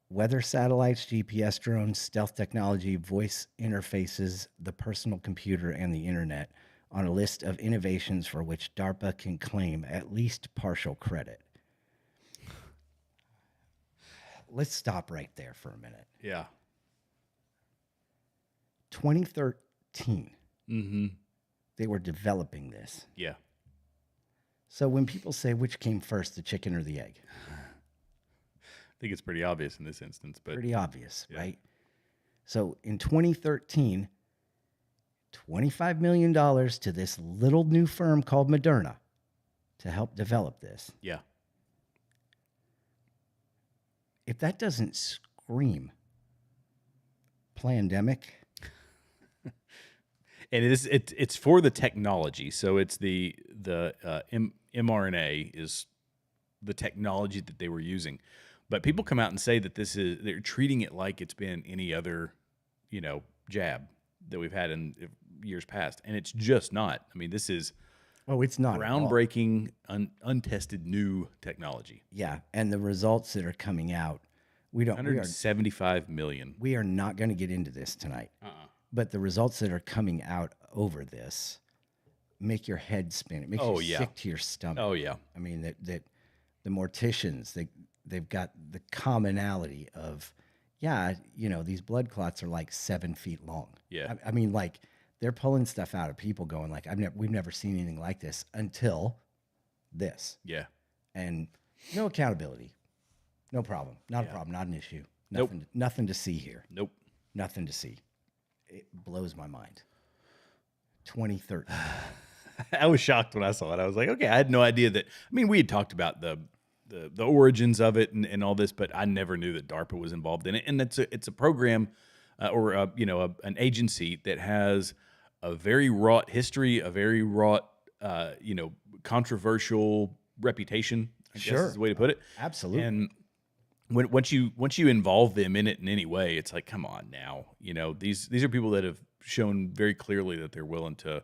B: weather satellites, GPS drones, stealth technology, voice interfaces, the personal computer, and the internet on a list of innovations for which DARPA can claim at least partial credit. Let's stop right there for a minute.
A: Yeah.
B: 2013.
A: Mm-hmm.
B: They were developing this.
A: Yeah.
B: So when people say which came first, the chicken or the egg?
A: I think it's pretty obvious in this instance, but
B: pretty obvious,
A: yeah.
B: Right? So in 2013, $25 million to this little new firm called Moderna to help develop this.
A: Yeah.
B: If that doesn't scream pandemic.
A: And it's for the technology. So it's the mRNA is the technology that they were using. But people come out and say that they're treating it like it's been any other, jab that we've had in years past. And it's just not. I mean, this is
B: it's not
A: groundbreaking, untested new technology.
B: Yeah. And the results that are coming out, we
A: 175 million.
B: We are not going to get into this tonight. But the results that are coming out over this make your head spin. It makes you sick to your stomach.
A: Oh, yeah.
B: I mean, that the morticians, they've got the commonality of, these blood clots are like 7 feet long.
A: Yeah.
B: I mean, like, they're pulling stuff out of people going like, we've never seen anything like this until this.
A: Yeah.
B: And no accountability. No problem. Not a problem. Not an issue. Nothing to see here.
A: Nope.
B: Nothing to see. It blows my mind. 2013.
A: I was shocked when I saw it. I was like, okay, I had no idea that. I mean, we had talked about the origins of it and all this, but I never knew that DARPA was involved in it. And it's a program an agency that has a very wrought history, a very wrought, controversial reputation, I guess is the way to put it.
B: Absolutely.
A: And once you involve them in it in any way, it's like, come on now. These are people that have shown very clearly that they're willing to,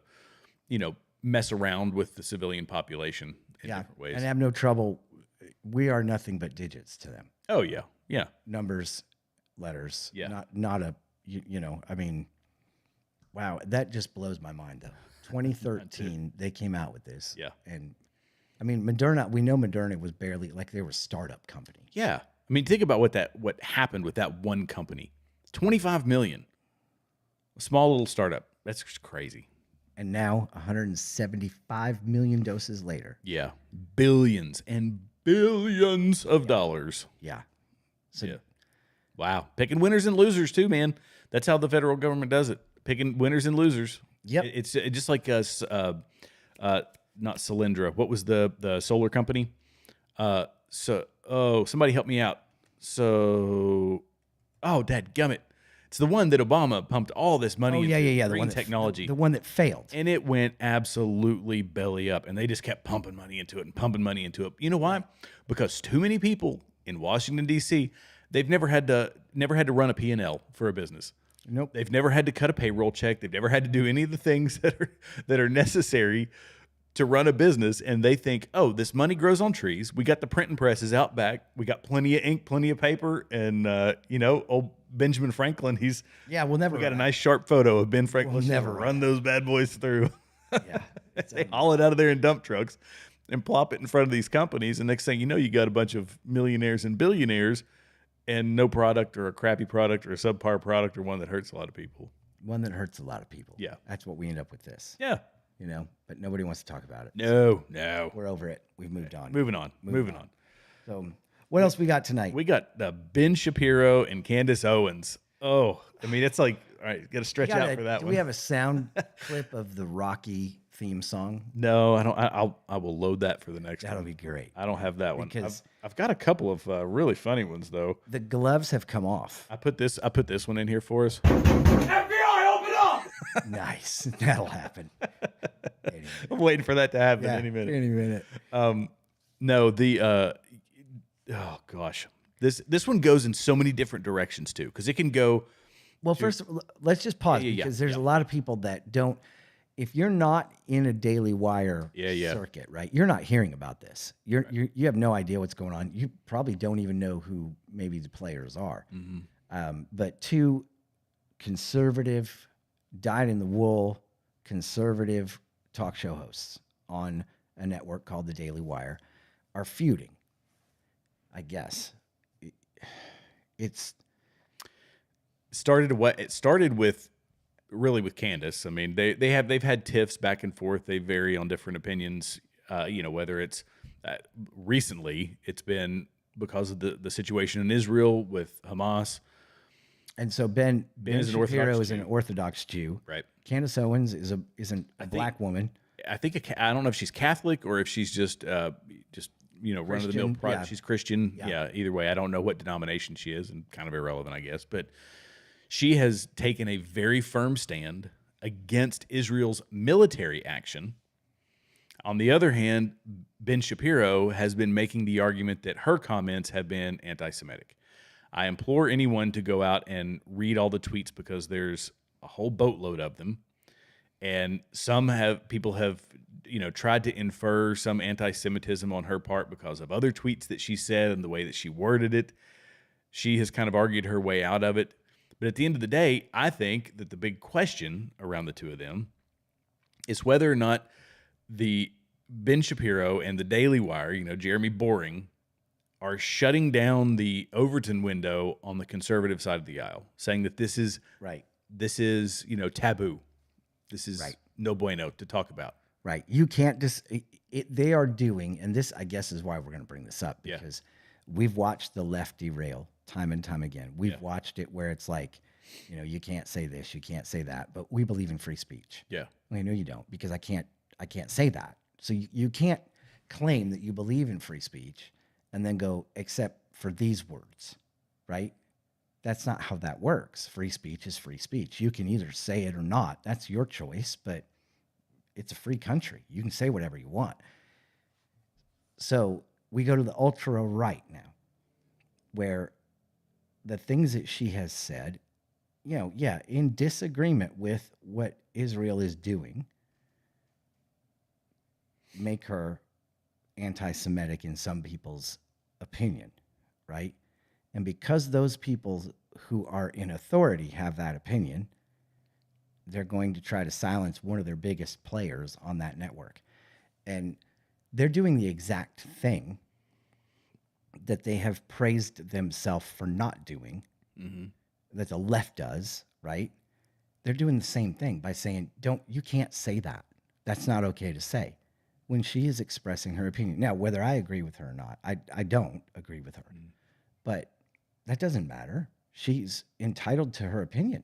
A: mess around with the civilian population in different ways.
B: And have no trouble. We are nothing but digits to them.
A: Oh yeah. Yeah.
B: Numbers, letters.
A: Yeah.
B: Not a, I mean, wow. That just blows my mind though. 2013, they came out with this.
A: Yeah.
B: And I mean, Moderna, we know Moderna was barely, like, they were a startup company.
A: Yeah. I mean, think about what happened with that one company. 25 million. A small little startup. That's just crazy.
B: And now 175 million doses later.
A: Yeah. Billions and billions of dollars.
B: Yeah. So
A: Yeah. Wow. Picking winners and losers too, man. That's how the federal government does it. Picking winners and losers.
B: Yep.
A: It's just like not Solyndra. What was the solar company? Somebody help me out. Dadgummit. It's the one that Obama pumped all this money into.
B: The
A: Green
B: one that,
A: technology.
B: the one that failed.
A: And it went absolutely belly up. And they just kept pumping money into it and pumping money into it. You know why? Because too many people in Washington, D.C., they've never had to run a P&L for a business.
B: Nope.
A: They've never had to cut a payroll check. They've never had to do any of the things that are necessary to run a business. And they think, oh, this money grows on trees. We got the printing presses out back. We got plenty of ink, plenty of paper. And, old Benjamin Franklin,
B: We'll never.
A: We got a nice sharp photo of Ben Franklin.
B: We'll never
A: run those bad boys through.
B: Yeah.
A: They haul it out of there in dump trucks and plop it in front of these companies. And next thing you know, you got a bunch of millionaires and billionaires and no product, or a crappy product, or a subpar product, or one that hurts a lot of people.
B: One that hurts a lot of people.
A: Yeah.
B: That's what we end up with this.
A: Yeah.
B: But nobody wants to talk about it.
A: No.
B: We're over it. We've moved on.
A: Moving on.
B: So what else we got tonight?
A: We got Ben Shapiro and Candace Owens. Oh, I mean, it's like, all right, got to stretch out for that
B: do
A: one.
B: we have a sound clip of the Rocky theme song?
A: No, I don't. I will load that for the next
B: That'll
A: one.
B: be great.
A: I don't have that one.
B: Because
A: I've got a couple of really funny ones though.
B: the gloves have come off.
A: I put this one in here for us.
C: FBI, open up!
B: Nice. That'll happen. Anyway.
A: I'm waiting for that to happen any minute.
B: Any minute.
A: No, oh gosh, this one goes in so many different directions too, because it can go.
B: Well, first, let's just pause
A: Yeah,
B: because there's a lot of people that don't. If you're not in a Daily Wire circuit, right? You're not hearing about this. You have no idea what's going on. You probably don't even know who maybe the players are. But two conservative, dyed-in-the-wool conservative talk show hosts on a network called the Daily Wire are feuding. I guess it
A: started with Candace. I mean, they've had tiffs back and forth. They vary on different opinions. Whether it's recently, it's been because of the situation in Israel with Hamas.
B: And so Ben Shapiro is an
A: Jew.
B: Orthodox Jew.
A: Right.
B: Candace Owens is a black woman.
A: I think I don't know if she's Catholic or if she's just run of the mill.
B: Yeah.
A: She's Christian.
B: Yeah.
A: Either way, I don't know what denomination she is, and kind of irrelevant, I guess. But she has taken a very firm stand against Israel's military action. On the other hand, Ben Shapiro has been making the argument that her comments have been anti-Semitic. I implore anyone to go out and read all the tweets because there's a whole boatload of them. And people have tried to infer some anti-Semitism on her part because of other tweets that she said and the way that she worded it. She has kind of argued her way out of it. But at the end of the day, I think that the big question around the two of them is whether or not the Ben Shapiro and the Daily Wire, Jeremy Boring, are shutting down the Overton window on the conservative side of the aisle, saying that this is
B: Right.
A: This is taboo. This is
B: Right.
A: no bueno to talk about.
B: Right. You can't just. They are doing, and this, I guess, is why we're going to bring this up because we've watched the left derail time and time again. We've watched it where it's like, you can't say this, you can't say that, but we believe in free speech.
A: Yeah.
B: Well, no, you don't, because I can't say that. So you can't claim that you believe in free speech and then go, except for these words, right? That's not how that works. Free speech is free speech. You can either say it or not. That's your choice, but it's a free country. You can say whatever you want. So we go to the ultra right now, where the things that she has said, in disagreement with what Israel is doing, make her anti-Semitic in some people's opinion, right? And because those people who are in authority have that opinion, they're going to try to silence one of their biggest players on that network. And they're doing the exact thing that they have praised themselves for not doing, that the left does, right? They're doing the same thing by saying, you can't say that. That's not okay to say. When she is expressing her opinion. Now, whether I agree with her or not, I don't agree with her. But that doesn't matter. She's entitled to her opinion.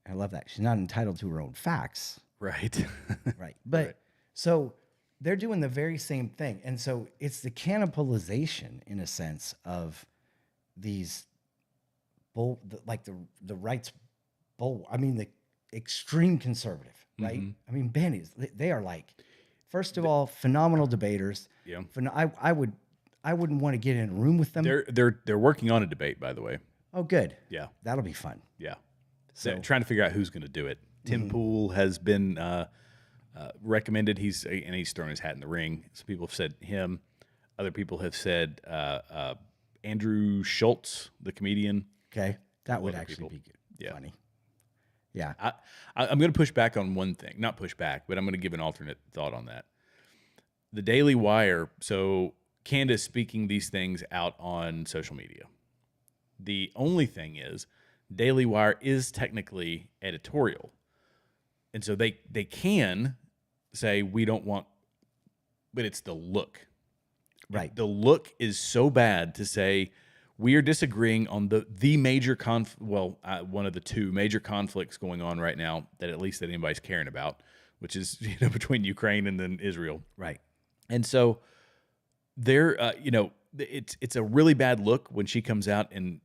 B: I love that. She's not entitled to her own facts.
A: Right.
B: Right. But
A: Right.
B: so they're doing the very same thing. And so it's the cannibalization, in a sense, of these the right's I mean, the extreme conservative, right? I mean, they are like, first of all, phenomenal debaters.
A: Yeah.
B: I wouldn't want to get in a room with them.
A: They're working on a debate, by the way.
B: Oh, good.
A: Yeah.
B: That'll be fun.
A: Yeah.
B: So-
A: They're trying to figure out who's going to do it. Tim Pool has been recommended. He's thrown his hat in the ring. Some people have said him. Other people have said Andrew Schultz, the comedian.
B: Okay. That would
A: Other
B: actually
A: people.
B: be good.
A: Yeah.
B: Funny. Yeah.
A: I'm going to push back on one thing. Not push back, but I'm going to give an alternate thought on that. The Daily Wire. So Candace speaking these things out on social media. The only thing is, Daily Wire is technically editorial. And so they can say, we don't want, but it's the look.
B: Right.
A: The look is so bad to say, we are disagreeing on the major one of the two major conflicts going on right now that at least that anybody's caring about, which is between Ukraine and then Israel.
B: Right.
A: And so there, it's a really bad look when she comes out and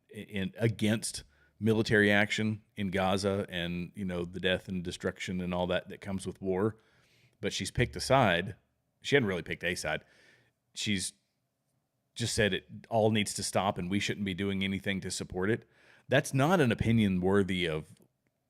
A: against military action in Gaza and the death and destruction and all that comes with war. But she's picked a side. She hadn't really picked a side. She's just said it all needs to stop and we shouldn't be doing anything to support it. That's not an opinion worthy of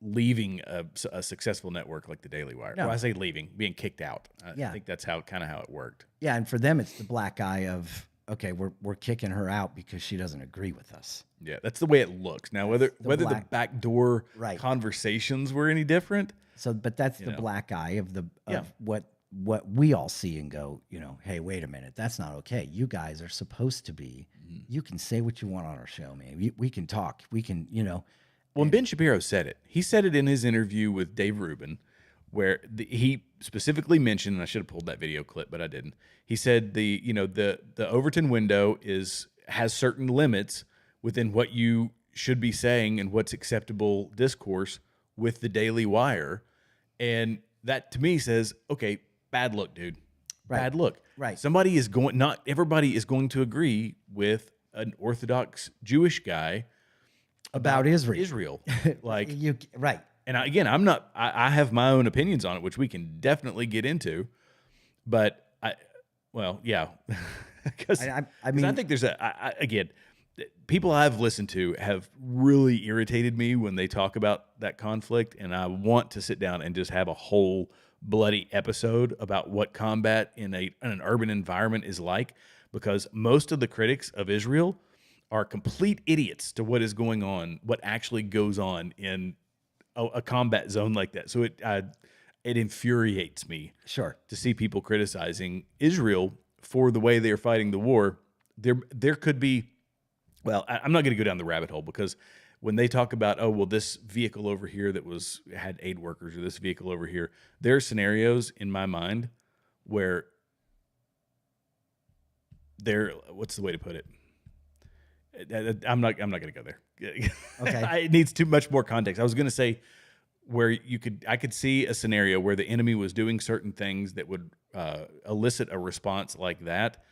A: leaving a successful network like the Daily Wire.
B: No.
A: Well, I say leaving, being kicked out.
B: Yeah.
A: I think that's how it worked.
B: Yeah. And for them, it's the black eye of, okay, we're kicking her out because she doesn't agree with us.
A: Yeah, that's the way it looks. Now, whether the backdoor
B: Right.
A: conversations were any different.
B: So, but that's the black eye of what we all see and go, hey, wait a minute, that's not okay. You guys are supposed to be. You can say what you want on our show, man. We can talk. We can,
A: Well, and Ben Shapiro said it. He said it in his interview with Dave Rubin, where he specifically mentioned, and I should have pulled that video clip, but I didn't. He said the Overton window has certain limits within what you should be saying and what's acceptable discourse with the Daily Wire, and that to me says, okay, bad look, dude.
B: Right.
A: Bad look.
B: Right.
A: Not everybody is going to agree with an Orthodox Jewish guy
B: about Israel.
A: Israel. Like,
B: right.
A: and I have my own opinions on it, which we can definitely get into. But yeah. Because I mean, I think there's again, people I've listened to have really irritated me when they talk about that conflict, and I want to sit down and just have a whole bloody episode about what combat in an urban environment is like, because most of the critics of Israel are complete idiots to what is going on, what actually goes on in a combat zone like that. So it infuriates me,
B: Sure,
A: to see people criticizing Israel for the way they are fighting the war. There could be, well, I'm not going to go down the rabbit hole, because when they talk about, oh, well, this vehicle over here that had aid workers, or this vehicle over here, there are scenarios in my mind where what's the way to put it? I'm not going to go there.
B: Okay.
A: It needs too much more context. I was going to say where I could see a scenario where the enemy was doing certain things that would elicit a response like that,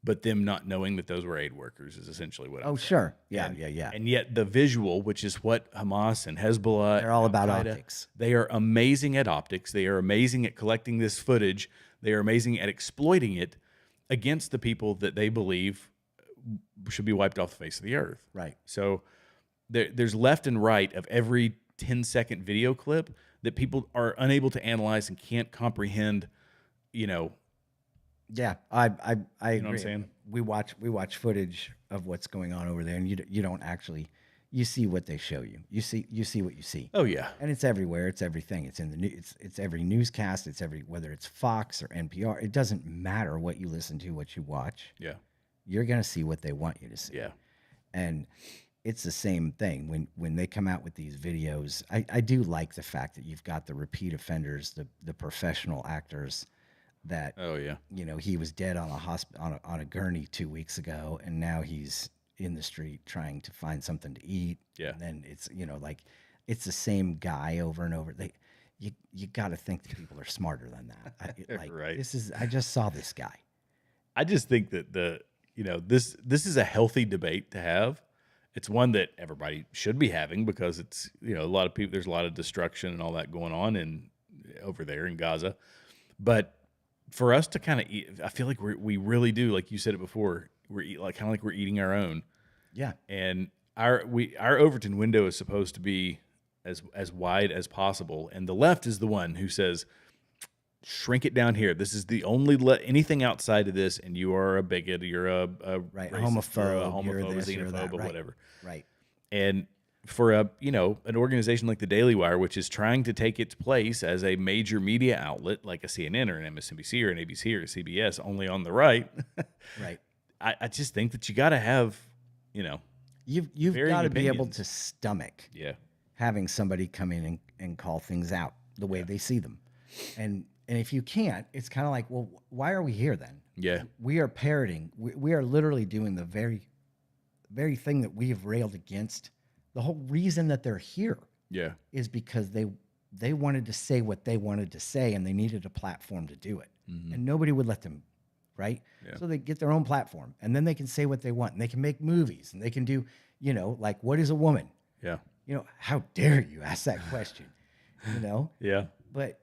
A: but them not knowing that those were aid workers is essentially what I'm saying.
B: Sure. Yeah,
A: And,
B: yeah.
A: And yet the visual, which is what Hamas and Hezbollah,
B: They're all
A: and
B: about
A: Al-Qaeda,
B: optics.
A: They are amazing at optics. They are amazing at collecting this footage. They are amazing at exploiting it against the people that they believe should be wiped off the face of the earth.
B: Right.
A: So there's left and right of every 10-second video clip that people are unable to analyze and can't comprehend,
B: Yeah, I agree.
A: know what I'm saying?
B: We watch footage of what's going on over there, and you don't actually, you see what they show you. You see what you see.
A: Oh yeah.
B: And it's everywhere. It's everything. It's in the news. It's every newscast. It's whether it's Fox or NPR. It doesn't matter what you listen to, what you watch.
A: Yeah.
B: You're gonna see what they want you to see.
A: Yeah.
B: And it's the same thing when they come out with these videos. I do like the fact that you've got the repeat offenders, the professional actors that,
A: Oh yeah.
B: he was dead on a gurney 2 weeks ago, and now he's in the street trying to find something to eat.
A: Yeah.
B: And then it's, like it's the same guy over and over. You got to think that people are smarter than that.
A: Right.
B: I just saw this guy.
A: I just think that this is a healthy debate to have. It's one that everybody should be having because it's, a lot of people, there's a lot of destruction and all that going on over there in Gaza. But for us to kind of eat, I feel like we really do, like you said it before, we're kind of like we're eating our own.
B: Yeah.
A: And our Overton window is supposed to be as wide as possible. And the left is the one who says, shrink it down here. This is the only anything outside of this, and you are a bigot, you're a
B: right,
A: racist,
B: homophobe,
A: you're a
B: this,
A: xenophobe, or
B: right,
A: whatever.
B: Right.
A: And for an organization like the Daily Wire, which is trying to take its place as a major media outlet like a CNN or an MSNBC or an ABC or a CBS, only on the right,
B: right.
A: I just think that you got to have,
B: you've got to be able
A: opinions.
B: to stomach
A: Yeah.
B: having somebody come in and call things out the way they see them. And if you can't, it's kind of like, well, why are we here then?
A: Yeah.
B: We are parroting. We are literally doing the very thing that we have railed against. The whole reason that they're here
A: Yeah.
B: is because they wanted to say what they wanted to say, and they needed a platform to do it.
A: Mm-hmm.
B: And nobody would let them, right?
A: Yeah.
B: So they get their own platform, and then they can say what they want, and they can make movies, and they can do, like, what is a woman?
A: Yeah.
B: How dare you ask that question?
A: Yeah.
B: But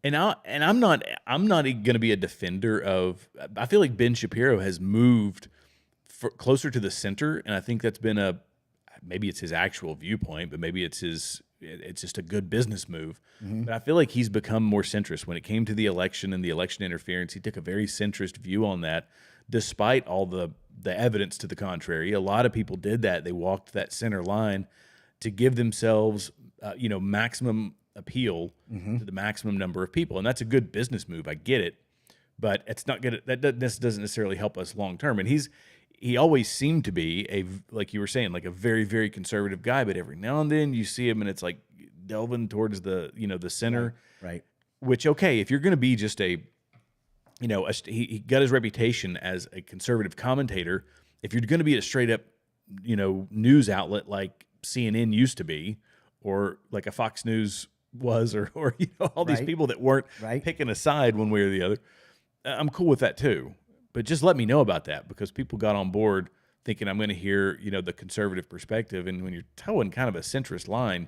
A: And I'm not going to be a defender of. I feel like Ben Shapiro has moved closer to the center, and I think that's been maybe it's his actual viewpoint, but maybe it's just a good business move.
B: Mm-hmm.
A: But I feel like he's become more centrist when it came to the election and the election interference. He took a very centrist view on that, despite all the evidence to the contrary. A lot of people did that. They walked that center line to give themselves, maximum appeal to the maximum number of people, and that's a good business move. I get it, but it's not good. This doesn't necessarily help us long term. And he always seemed to be like you were saying, like a very, very conservative guy. But every now and then you see him, and it's like delving towards the center.
B: right.
A: Which, okay, if you're going to be just he got his reputation as a conservative commentator. If you're going to be a straight up, news outlet like CNN used to be, or like a Fox News was, or all these
B: Right.
A: people that weren't
B: Right.
A: picking a side one way or the other, I'm cool with that too. But just let me know about that, because people got on board thinking I'm going to hear, the conservative perspective. And when you're towing kind of a centrist line,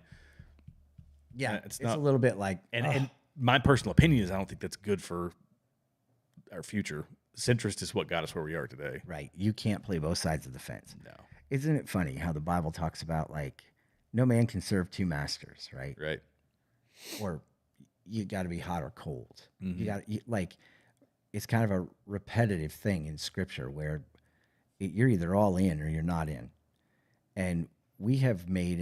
B: Yeah,
A: it's
B: it's
A: not-
B: a little bit like,
A: and my personal opinion is I don't think that's good for our future. Centrist is what got us where we are today.
B: right, you can't play both sides of the fence.
A: No.
B: Isn't it funny how the Bible talks about, like, no man can serve two masters, right?
A: Right.
B: Or you got to be hot or cold.
A: Mhm.
B: You got like, it's kind of a repetitive thing in Scripture where you're either all in or you're not in. And we have made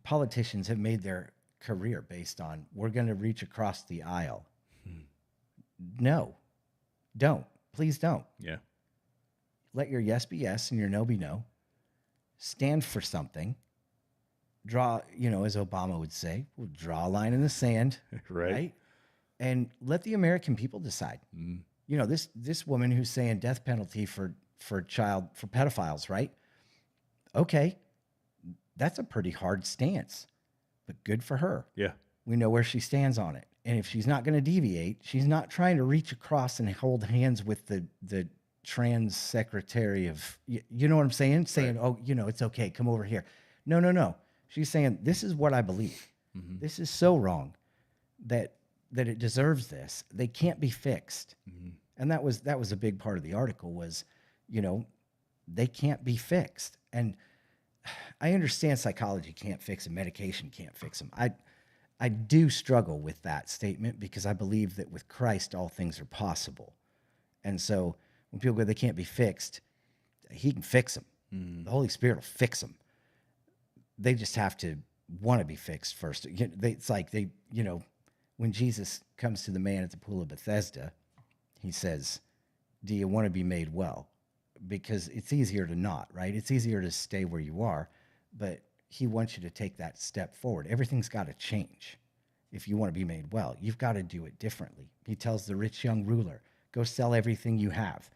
B: politicians have made their career based on, we're going to reach across the aisle. No, don't. Please don't.
A: Yeah.
B: Let your yes be yes and your no be no. Stand for something. Draw, as Obama would say, we'll draw a line in the sand,
A: Right.
B: And let the American people decide.
A: Mm.
B: This woman who's saying death penalty for pedophiles, right? Okay, that's a pretty hard stance, but good for her.
A: Yeah.
B: We know where she stands on it. And if she's not going to deviate, she's not trying to reach across and hold hands with the trans secretary of, you know what I'm saying? Saying,
A: Right.
B: oh, it's okay. Come over here. No. She's saying, this is what I believe.
A: Mm-hmm.
B: This is so wrong that it deserves this. They can't be fixed.
A: Mm-hmm.
B: And that was a big part of the article was, they can't be fixed. And I understand psychology can't fix them, medication can't fix them. I do struggle with that statement because I believe that with Christ, all things are possible. And so when people go, they can't be fixed, he can fix them.
A: Mm.
B: The Holy Spirit will fix them. They just have to want to be fixed first. It's like when Jesus comes to the man at the pool of Bethesda, he says, do you want to be made well? Because it's easier to not, right? It's easier to stay where you are, but he wants you to take that step forward. Everything's got to change. If you want to be made well, you've got to do it differently. He tells the rich young ruler, go sell everything you have.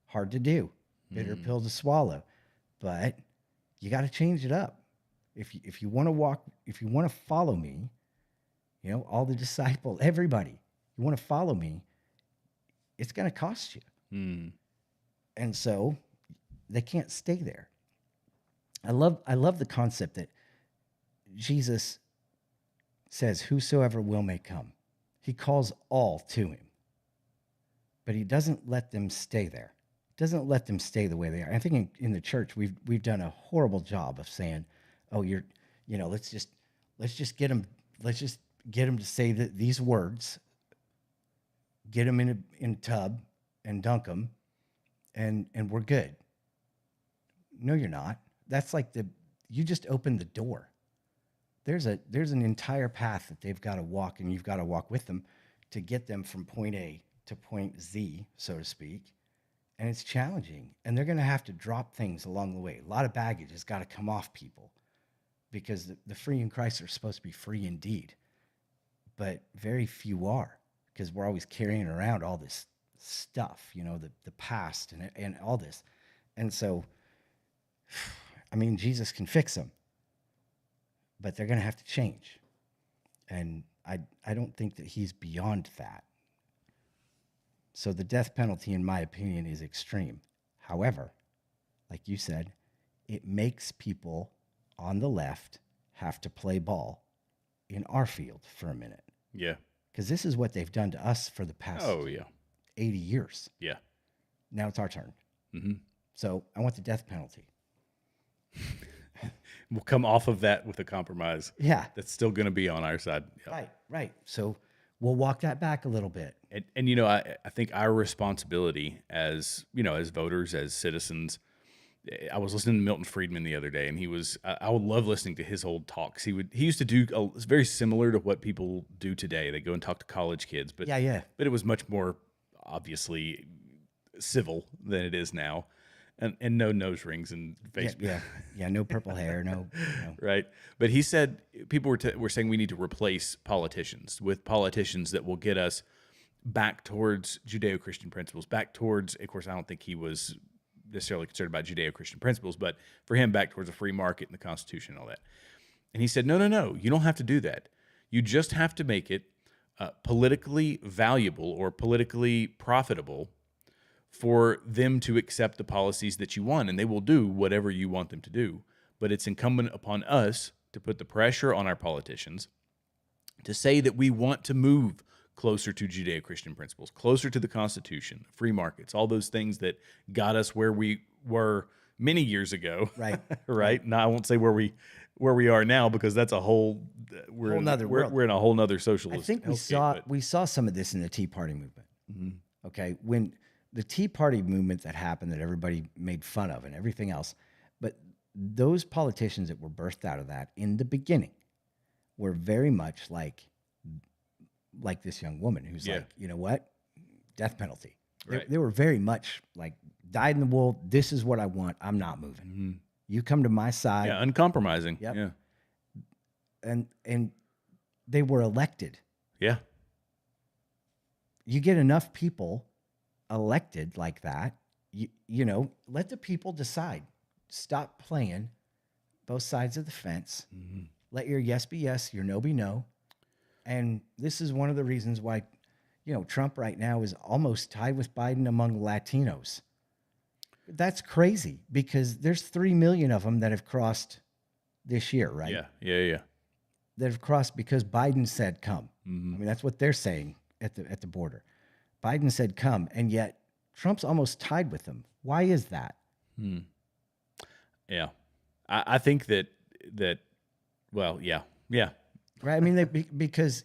B: Hard to do. bitter pill to swallow, but you got to change it up. If you want to walk, if you want to follow me, all the disciples, everybody, you want to follow me, it's going to cost you. And so they can't stay there. I love the concept that Jesus says, whosoever will may come. He calls all to him, but he doesn't let them stay there. Doesn't let them stay the way they are. I think in the church, we've done a horrible job of saying, oh, let's just get them to say these words, get them in a tub and dunk them, and we're good. No, you're not. That's like you just opened the door. There's an entire path that they've got to walk, and you've got to walk with them to get them from point A to point Z, so to speak. And it's challenging, and they're going to have to drop things along the way. A lot of baggage has got to come off people, because the free in Christ are supposed to be free indeed, but very few are, because we're always carrying around all this stuff, the past and all this. And so, I mean, Jesus can fix them, but they're going to have to change. And I don't think that he's beyond that. So the death penalty, in my opinion, is extreme. However, like you said, it makes people on the left have to play ball in our field for a minute.
A: Yeah.
B: Because this is what they've done to us for the past 80 years.
A: Yeah.
B: Now it's our turn. Mm-hmm. So I want the death penalty.
A: We'll come off of that with a compromise.
B: Yeah.
A: That's still going to be on our side. Yep.
B: Right. So we'll walk that back a little bit.
A: And I think our responsibility as voters, as citizens, I was listening to Milton Friedman the other day, and I would love listening to his old talks. He used to do it's very similar to what people do today. They go and talk to college kids, but but it was much more obviously civil than it is now. And no nose rings and face.
B: Yeah. No purple hair. No.
A: Right. But he said people were saying we need to replace politicians with politicians that will get us back towards Judeo-Christian principles, back towards, of course, I don't think he was necessarily concerned about Judeo-Christian principles, but for him, back towards a free market and the Constitution and all that. And he said, no, you don't have to do that. You just have to make it politically valuable or politically profitable for them to accept the policies that you want, and they will do whatever you want them to do. But it's incumbent upon us to put the pressure on our politicians to say that we want to move closer to Judeo-Christian principles, closer to the Constitution, free markets, all those things that got us where we were many years ago.
B: Right.
A: Right. Now I won't say where we are now, because that's a whole
B: nother world.
A: We're in a whole nother socialist.
B: I think we saw some of this in the Tea Party movement. Mm-hmm. Okay, when the Tea Party movement that happened, that everybody made fun of and everything else, but those politicians that were birthed out of that in the beginning were very much like this young woman who's like, you know what, death penalty. Right. They were very much like, dyed in the wool. This is what I want. I'm not moving. Mm-hmm. You come to my side.
A: Yeah, uncompromising.
B: Yep.
A: Yeah.
B: And they were elected.
A: Yeah.
B: You get enough people elected like that, let the people decide. Stop playing both sides of the fence. Mm-hmm. Let your yes be yes, your no be no. And this is one of the reasons why, Trump right now is almost tied with Biden among Latinos. That's crazy, because there's 3 million of them that have crossed this year, right?
A: Yeah.
B: That have crossed because Biden said come. Mm-hmm. I mean, that's what they're saying at the border. Biden said come, and yet Trump's almost tied with them. Why is that?
A: Yeah. I think that well, yeah.
B: Right. I mean, because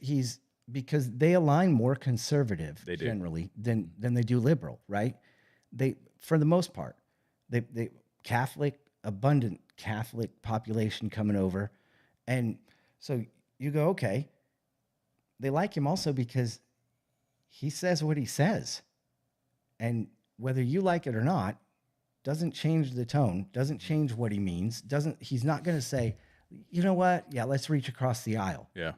B: they align more conservative generally than they do liberal, right? They, for the most part, they abundant Catholic population coming over. And so you go, okay, they like him also because he says what he says. And whether you like it or not, doesn't change the tone, doesn't change what he means, he's not going to say, you know what? Yeah, let's reach across the aisle.
A: Yeah.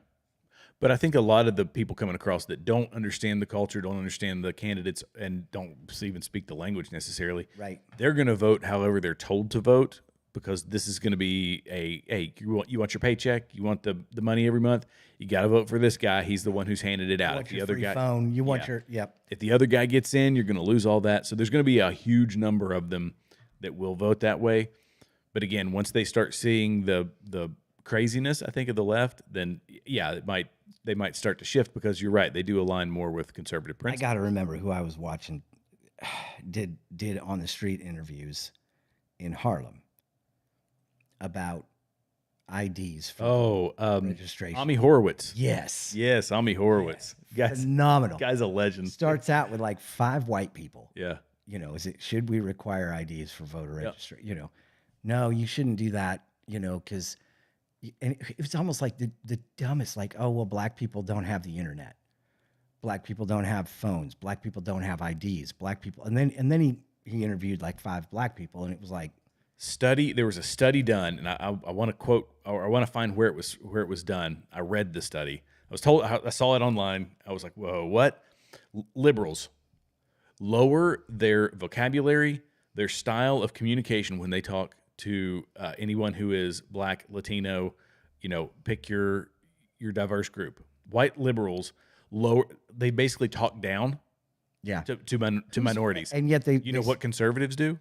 A: But I think a lot of the people coming across that don't understand the culture, don't understand the candidates, and don't even speak the language necessarily,
B: Right.
A: they're going to vote however they're told to vote, because this is going to be hey, you want your paycheck, you want the money every month, you got to vote for this guy. He's the one who's handed it
B: You
A: out.
B: want
A: If the
B: your
A: other
B: free
A: guy,
B: phone. You want
A: yeah.
B: your, yep.
A: If the other guy gets in, you're going to lose all that. So there's going to be a huge number of them that will vote that way. But again, once they start seeing the craziness, I think, of the left, then yeah, they might start to shift, because you're right, they do align more with conservative
B: I
A: principles.
B: got to remember who I was watching did on the street interviews in Harlem about IDs for registration.
A: Ami Horowitz.
B: Yes.
A: Yes, Ami Horowitz.
B: Phenomenal.
A: Guy's a legend.
B: Starts out with like 5 white people.
A: Yeah.
B: Should we require IDs for voter registration? No, you shouldn't do that, because and it was almost like the dumbest, like, oh, well, black people don't have the internet. Black people don't have phones. Black people don't have IDs. Black people. And then he interviewed like 5 black people, and it was like,
A: there was a study done, and I want to quote, or I want to find where it was done. I read the study. I saw it online. I was like, whoa, what? Liberals lower their vocabulary, their style of communication when they talk to anyone who is black, Latino, pick your diverse group. White liberals they basically talk down
B: yeah,
A: to minorities.
B: and yet they,
A: what conservatives do?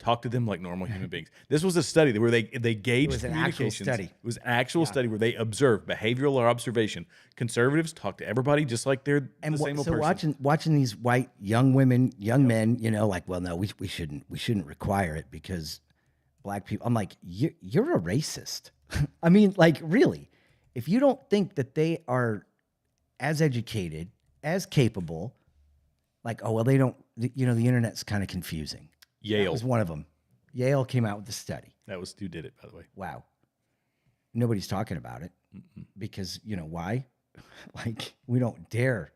A: Talk to them like normal human beings. This was a study where they gauged
B: was an actual
A: communications.
B: study.
A: It was an actual study where they observed behavioral or observation. Conservatives talk to everybody just like they're the same old
B: so
A: person.
B: watching these white young women, young men, like, well, no, we shouldn't require it because black people. I'm like, you're a racist. I mean, like, really, if you don't think that they are as educated, as capable, like, oh, well, they don't, the internet's kind of confusing.
A: Yale
B: That was one of them. Yale came out with the study.
A: That was who did it, by the way.
B: Wow. Nobody's talking about it because, why? Like, we don't dare.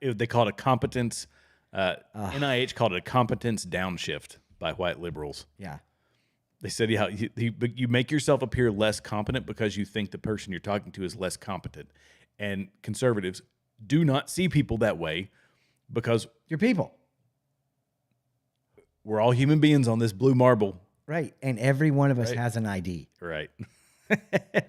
A: They called it a competence. NIH called it a competence downshift by white liberals.
B: Yeah.
A: They said, yeah, you make yourself appear less competent because you think the person you're talking to is less competent. And conservatives do not see people that way, because
B: You're people.
A: we're all human beings on this blue marble.
B: Right. And every one of us has an ID.
A: Right.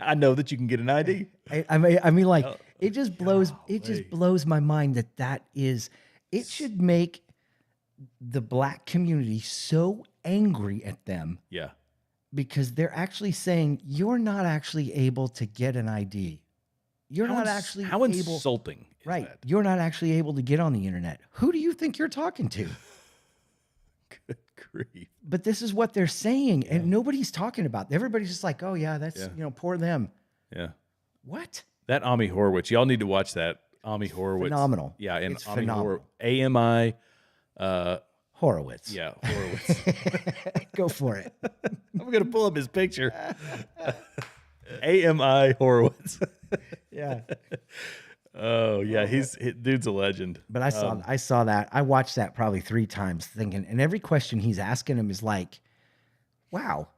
A: I know that you can get an ID.
B: I mean, like, it just blows my mind that is, it should make the black community so angry at them
A: Yeah.
B: because they're actually saying you're not actually able to get an ID. You're not actually
A: how
B: able,
A: insulting is
B: right?
A: that?
B: You're not actually able to get on the internet. Who do you think you're talking to?
A: Good grief.
B: But this is what they're saying, and nobody's talking about it. Everybody's just like, oh yeah, that's poor them.
A: Yeah.
B: What?
A: That Ami Horowitz, y'all need to watch that. Ami Horowitz.
B: Phenomenal.
A: Yeah, and
B: It's
A: Ami
B: phenomenal.
A: AMI.
B: Horowitz.
A: Yeah, Horowitz.
B: Go for it.
A: I'm gonna pull up his picture. AMI Horowitz.
B: Yeah.
A: Oh yeah, dude's a legend.
B: But I saw that. I watched that probably 3 times thinking, and every question he's asking him is like, wow,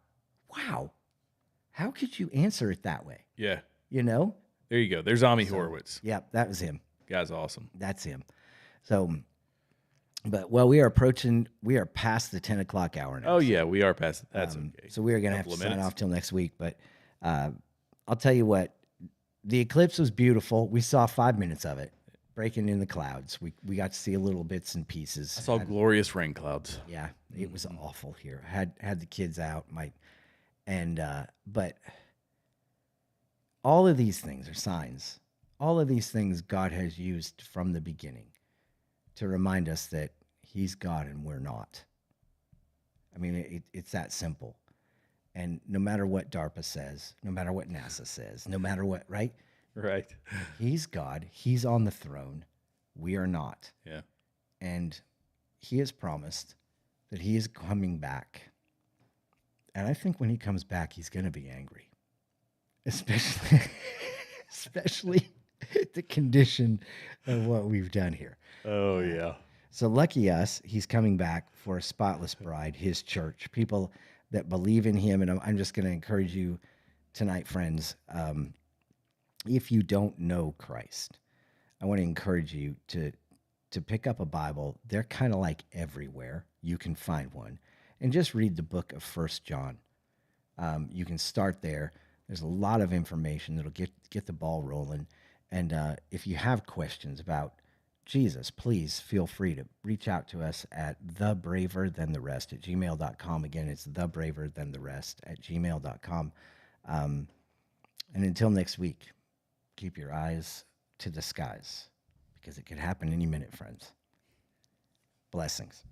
B: how could you answer it that way?
A: Yeah.
B: There
A: you go. There's Ami Horowitz.
B: Yep, that was him.
A: Guy's awesome.
B: That's him. So, but we are past the 10 o'clock hour now.
A: Oh yeah, we are past it. That's okay.
B: So we are going to have to sign off till next week. But I'll tell you what, the eclipse was beautiful. We saw 5 minutes of it breaking in the clouds. We got to see a little bits and pieces.
A: I saw glorious rain clouds.
B: Yeah, it was awful here. Had the kids out, but all of these things are signs. All of these things God has used from the beginning to remind us that He's God and we're not. I mean, it's that simple. And no matter what DARPA says, no matter what NASA says, no matter what, right?
A: Right.
B: He's God. He's on the throne. We are not.
A: Yeah.
B: And He has promised that He is coming back. And I think when He comes back, He's going to be angry. Especially the condition of what we've done here.
A: Oh, yeah.
B: So lucky us, He's coming back for a spotless bride, His church, people that believe in Him. And I'm just going to encourage you tonight, friends. if you don't know Christ, I want to encourage you to pick up a Bible. They're kind of like everywhere. You can find one, and just read the book of First John. You can start there. There's a lot of information that'll get the ball rolling. And if you have questions about Jesus, please feel free to reach out to us at thebraverthantherest at gmail.com. Again, it's thebraverthantherest at gmail.com. And until next week, keep your eyes to the skies because it could happen any minute, friends. Blessings.